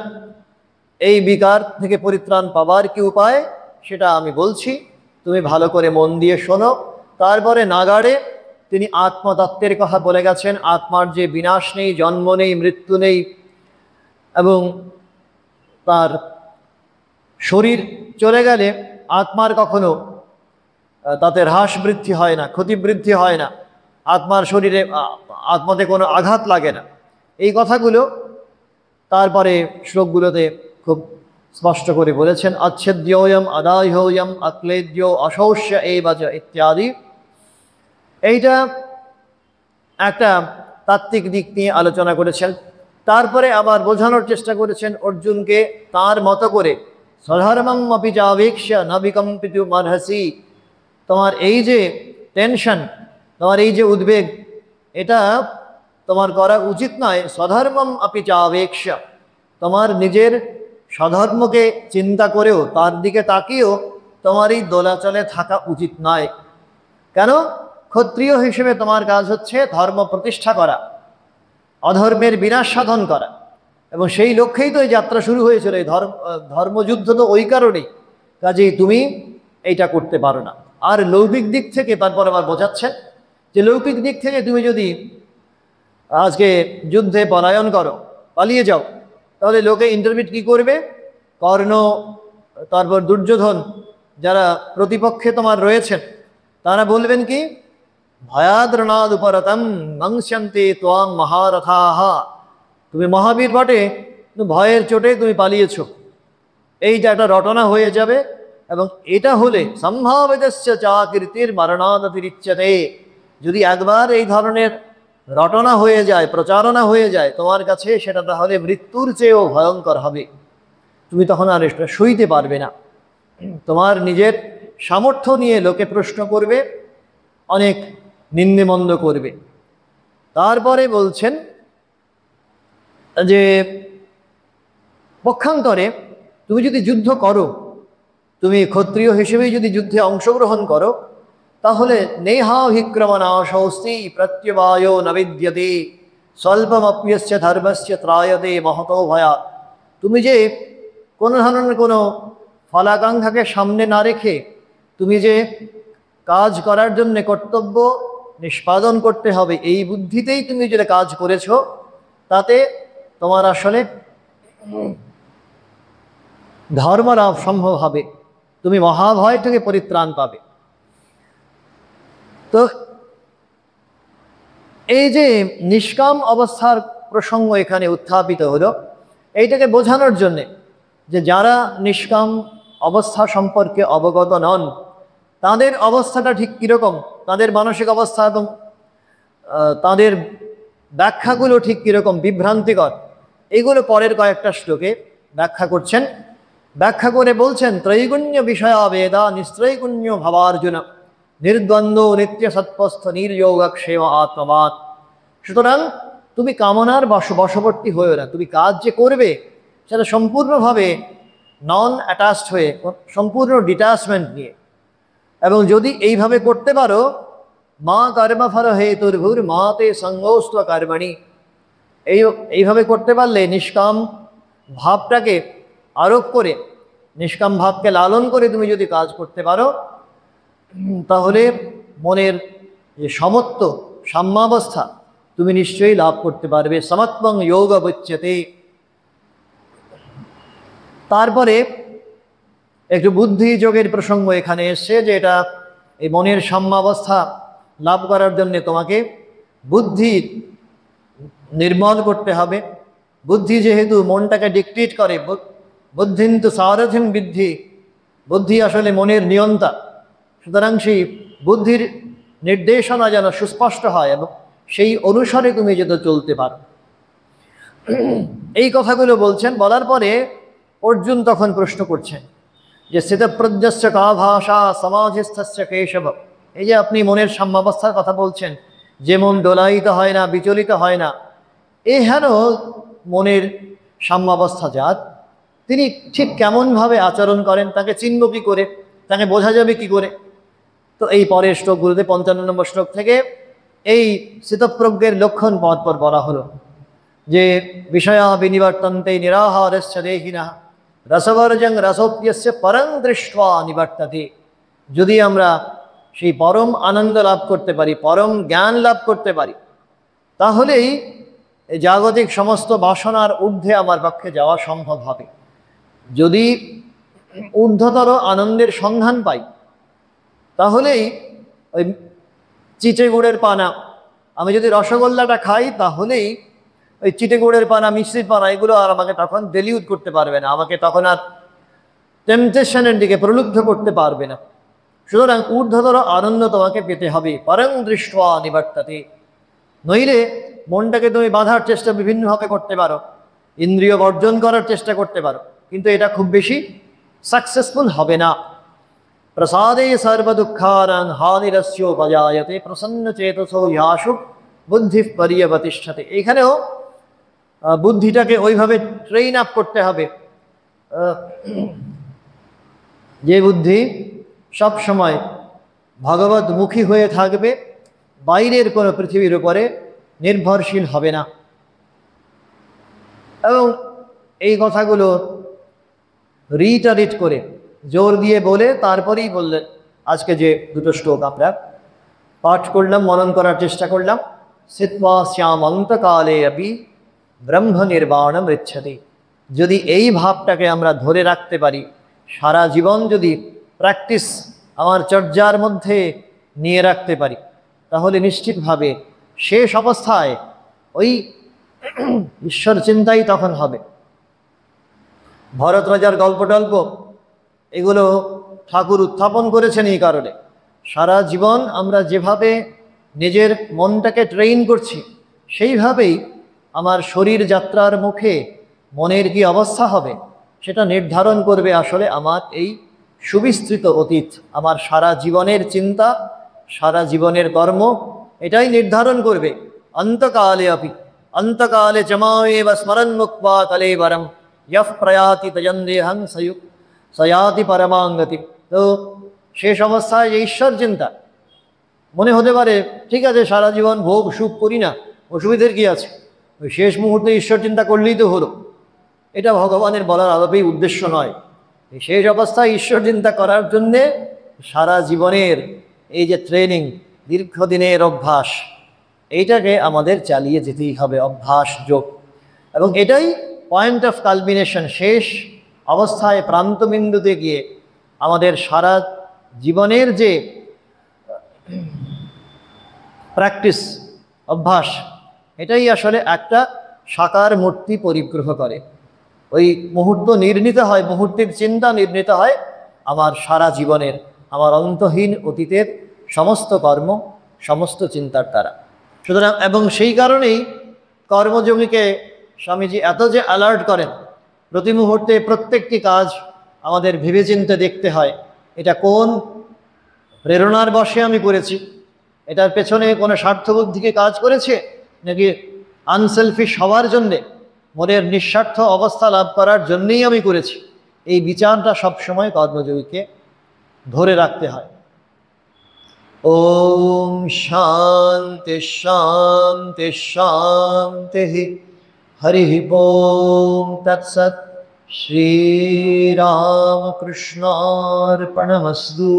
এই বিকার থেকে পরিত্রাণ পাবার কি উপায়, সেটা আমি বলছি, তুমি ভালো করে মন দিয়ে শোনো। তারপরে নাগাড়ে তিনি আত্মতত্ত্বের কথা বলে গেছেন। আত্মার যে বিনাশ নেই, জন্ম নেই, মৃত্যু নেই, এবং তার শরীর চলে গেলে আত্মার কখনো তাতে হ্রাস বৃদ্ধি হয় না, ক্ষতি বৃদ্ধি হয় না, আত্মার শরীরে আত্মাতে কোনো আঘাত লাগে না। এই কথাগুলো তারপরে শ্লোকগুলোতে খুব স্পষ্ট করে বলেছেন। আচ্ছেদ্যোয়ম আদাহ্যোয়ম অক্লেদ্য অশৌষ্য এবাচ ইত্যাদি। এইটা একটা তাত্ত্বিক দিক নিয়ে আলোচনা করেছেন। তারপরে আবার বোঝানোর চেষ্টা করেছেন অর্জুনকে তার মতো করে, স্বধর্মং অপি চাবেক্ষ ন বিকম্পিতুমর্হসি, তোমার এই যে টেনশন, তোমার এই যে উদ্বেগ, এটা তোমার করা উচিত নয়। স্বধর্মম অপি চাবেক্ষ, তোমার নিজের স্বধর্মকে চিন্তা করেও, তার দিকে তাকিয়েও তোমার এই দোলাচলে থাকা উচিত নয়। কেন? ক্ষত্রিয় হিসেবে তোমার কাজ হচ্ছে ধর্ম প্রতিষ্ঠা করা, অধর্মের বিনাশ সাধন করা, এবং সেই লক্ষ্যেই তো এই যাত্রা শুরু হয়েছিল। এই ধর্মযুদ্ধ তো ওই কারণেই, কাজেই তুমি এইটা করতে পারো না। আর লৌকিক দিক থেকে তারপর আবার বোঝাচ্ছেন যে লৌকিক দিক থেকে তুমি যদি আজকে যুদ্ধে পলায়ন করো, পালিয়ে যাও, তাহলে লোকে ইন্টারভিউ কী করবে? কর্ণ, তারপর দুর্যোধন, যারা প্রতিপক্ষে তোমার রয়েছেন, তারা বলবেন কি ভয়াদ্রণাদ উপরতম মংস্যন্তে ত্বাং মহারথাহ। তুমি মহাবীর বটে, কিন্তু ভয়ের চোটে তুমি পালিয়েছো। এইটা একটা রটনা হয়ে যাবে, এবং এটা হলে সম্ভাবিতস্য চাকীর্তির মরণাদতিরিচ্যতে। যদি একবার এই ধরনের রটনা হয়ে যায়, প্রচারণা হয়ে যায় তোমার কাছে, সেটা তাহলে মৃত্যুর চেয়েও ভয়ঙ্কর হবে। তুমি তখন আর এটা সইতে পারবে না। তোমার নিজের সামর্থ্য নিয়ে লোকে প্রশ্ন করবে, অনেক নিন্দেমন্দ করবে। তারপরে বলছেন যে পক্ষান্তরে তুমি যদি যুদ্ধ করো, তুমি ক্ষত্রিয় হিসেবেই যদি যুদ্ধে অংশগ্রহণ করো, তাহলে নেহাভিক্রমণাশৌস্তি প্রত্যবায়ো ন বিদ্যতে স্বল্পমপ্যস্য ধর্মস্য ত্রায়তে মহতো ভয়া। তুমি যে কোনো ধরনের কোনো ফলাকাঙ্ক্ষাকে সামনে না রেখে তুমি যে কাজ করার জন্য কর্তব্য নিষ্পাদন করতে হবে, এই বুদ্ধিতেই তুমি যেটা কাজ করেছো, তাতে তোমার আসলে ধর্মলাভ সম্ভব হবে। তুমি মহাভয় থেকে পরিত্রাণ পাবে। তো এই যে নিষ্কাম অবস্থার প্রসঙ্গ এখানে উত্থাপিত হলো, এইটাকে বোঝানোর জন্যে যে যারা নিষ্কাম অবস্থা সম্পর্কে অবগত নন, তাদের অবস্থাটা ঠিক কীরকম, তাদের মানসিক অবস্থা এবং তাদের ব্যাখ্যাগুলো ঠিক কীরকম বিভ্রান্তিকর, এগুলো পরের কয়েকটা শ্লোকে ব্যাখ্যা করছেন। ব্যাখ্যা করে বলছেন, ত্রৈগুণ্য বিষয়া বেদা নিস্ত্রৈগুণ্য ভাবার্জুন নির্দ্বন্দ্ব নিত্য সৎপস্থ নির্যোগক্ষেম আত্মবাদ। সুতরাং তুমি কামনার বশবর্তী হয়েও না। তুমি কাজ যে করবে সেটা সম্পূর্ণভাবে নন অ্যাটাচড হয়ে, সম্পূর্ণ ডিটাচমেন্ট নিয়ে। এবং যদি এইভাবে করতে পারো, মা কর্মফল হেতুর্ভুর মাতে সঙ্গস্ত্ব কর্মণি, এইভাবে করতে পারলে নিষ্কাম ভাবটাকে আরোপ করে, নিষ্কাম ভাবকে লালন করে তুমি যদি কাজ করতে পারো, তাহলে মনের যে সমত্ব সাম্যাবস্থা তুমি নিশ্চয়ই লাভ করতে পারবে। সমত্বং যোগ বুচ্যতে। তারপরে একটু বুদ্ধি যোগের প্রসঙ্গ এখানে এসছে, যে এটা এই মনের সাম্যাবস্থা লাভ করার জন্য তোমাকে বুদ্ধি নির্মল করতে হবে। বুদ্ধি যেহেতু মনটাকে ডিকটেট করে, বুদ্ধিন্তু সারথিম বিদ্ধি, বুদ্ধি আসলে মনের নিয়ন্তা। সুতরাং সেই বুদ্ধির নির্দেশনা যেন সুস্পষ্ট হয় এবং সেই অনুসারে তুমি যেন চলতে পারো। এই কথাগুলো বলছেন। বলার পরে অর্জুন তখন প্রশ্ন করছেন যে স্থিতপ্রজ্ঞস্য কা ভাষা সমাধিস্থস্য কেশব। এই যে আপনি মনের সাম্যাবস্থার কথা বলছেন, যে মন দোলায়িত হয় না, বিচলিত হয় না, এ হেন মনের সাম্যাবস্থা যার, তিনি ঠিক কেমনভাবে আচরণ করেন, তাকে চিনব কী করে, তাকে বোঝা যাবে কি করে? তো এই পরের শ্লোকগুলোতে 55 নম্বর শ্লোক থেকে এই স্থিতপ্রজ্ঞের লক্ষণ পর বলা হলো যে বিষয়া বিনিবর্তন্তে নিরাহারস্য দেহিনঃ রসবর্জং রসোপ্যস্য পরং দৃष्ट्वा নিবর্ততে। যদি আমরা সেই পরম আনন্দ লাভ করতে পারি, পরম জ্ঞান লাভ করতে পারি, তাহলেই এই জাগতিক সমস্ত বাসনার ঊর্ধ্বে আমার পক্ষে যাওয়া সম্ভব হবে। যদি ঊর্ধ্বতর আনন্দের সন্ধান পাই, তাহলেই ওই চিটে গুড়ের পানা, আমি যদি রসগোল্লাটা খাই, তাহলেই ওই চিটে গুড়ের পানা, মিশ্রিত পানা, এগুলো আর আমাকে তখন ডেলিউট করতে পারবে না, আমাকে তখন আর টেম্পটেশনের দিকে প্রলুব্ধ করতে পারবে না। সুতরাং ঊর্ধ্বতর আনন্দ তোমাকে পেতে হবে, পরং দৃष्ट्वा নিবর্ততে। নইলে মনটাকে তুমি বাঁধার চেষ্টা বিভিন্নভাবে করতে পারো, ইন্দ্রিয় বর্জন করার চেষ্টা করতে পারো, কিন্তু এটা খুব বেশি সাকসেসফুল হবে না। প্রসাদে সর্বদুঃখানাং হানিরস্যোপজায়তে প্রসন্ন চেতসো ইয়াসু বুদ্ধি পর্যবতিষ্ঠতে। এখানেও বুদ্ধিটাকে ওইভাবে ট্রেন আপ করতে হবে যে বুদ্ধি সব সময় ভগবতমুখী হয়ে থাকবে, বাইরের কোনো পৃথিবীর উপরে নির্ভরশীল হবে না। এবং এই কথাগুলো রিটারিট করে, জোর দিয়ে বলে তারপরেই বললেন আজকে যে দুটো শ্লোক আমরা পাঠ করলাম, মনন করার চেষ্টা করলাম। স্থিত্বা শ্যামন্তকালে অপি ব্রহ্ম নির্বাণম ঋচ্ছতে। যদি এই ভাবটাকে আমরা ধরে রাখতে পারি, সারা জীবন যদি প্র্যাকটিস আমার চর্যার মধ্যে নিয়ে রাখতে পারি, তাহলে নিশ্চিতভাবে শেষ অবস্থায় ওই ঈশ্বর চিন্তাই তখন হবে। ভরত রাজার গল্প টল্প এগুলো ঠাকুর উত্থাপন করেছেন এই কারণে। সারা জীবন আমরা যেভাবে নিজের মনটাকে ট্রেন করছি, সেইভাবেই আমার শরীর যাত্রার মুখে মনের কি অবস্থা হবে সেটা নির্ধারণ করবে আসলে আমার এই সুবিস্তৃত অতীত। আমার সারা জীবনের চিন্তা, সারা জীবনের কর্ম এটাই নির্ধারণ করবে। অন্তকালে আপি অন্তকালে চমায়েব স্মরণ মুক্তা কলেবরম ইয়ঃ প্রয়াতি তজন্দেহং সয়াতি পরমাঙ্গতি। তো শেষ অবস্থায় যে ঈশ্বর চিন্তা মনে হতে পারে ঠিক আছে, সারা জীবন ভোগ সুখ করি না, অসুবিধের কি আছে, ওই শেষ মুহূর্তে ঈশ্বর চিন্তা করলেই তো হলো। এটা ভগবানের বলার আদপেই উদ্দেশ্য নয়। এই শেষ অবস্থায় ঈশ্বর চিন্তা করার জন্যে সারা জীবনের এই যে ট্রেনিং, দীর্ঘদিনের অভ্যাস, এইটাকে আমাদের চালিয়ে যেতেই হবে, অভ্যাস যোগ। এবং এটাই পয়েন্ট অফ কালমিনেশন, শেষ অবস্থায় প্রান্তবিন্দুতে গিয়ে আমাদের সারা জীবনের যে প্র্যাকটিস, অভ্যাস, এটাই আসলে একটা সাকার মূর্তি পরিগ্রহ করে। ওই মুহূর্ত নির্ণীত হয়, মুহূর্তের চিন্তা নির্ণীত হয় আমার সারা জীবনের, আমার অন্তহীন অতীতের সমস্ত কর্ম, সমস্ত চিন্তার দ্বারা। সুতরাং এবং সেই কারণেই কর্মযোগীকে স্বামীজি এত যে অ্যালার্ট করেন, প্রতি মুহূর্তে প্রত্যেকটি কাজ আমাদের ভেবেচিন্তে দেখতে হয়, এটা কোন প্রেরণার বশে আমি করেছি, এটার পেছনে কোনো স্বার্থবুদ্ধিকে কাজ করেছে নাকি আনসেলফিশ হওয়ার জন্যে, মনের নিঃস্বার্থ অবস্থা লাভ করার জন্যেই আমি করেছি। এই বিচারটা সবসময় কর্মযোগীকে ধরে রাখতে হয়। ওম শান্তি শান্তি শান্তি। হরি ওম তৎসৎ। শ্রীরামকৃষ্ণার্পণমস্তু।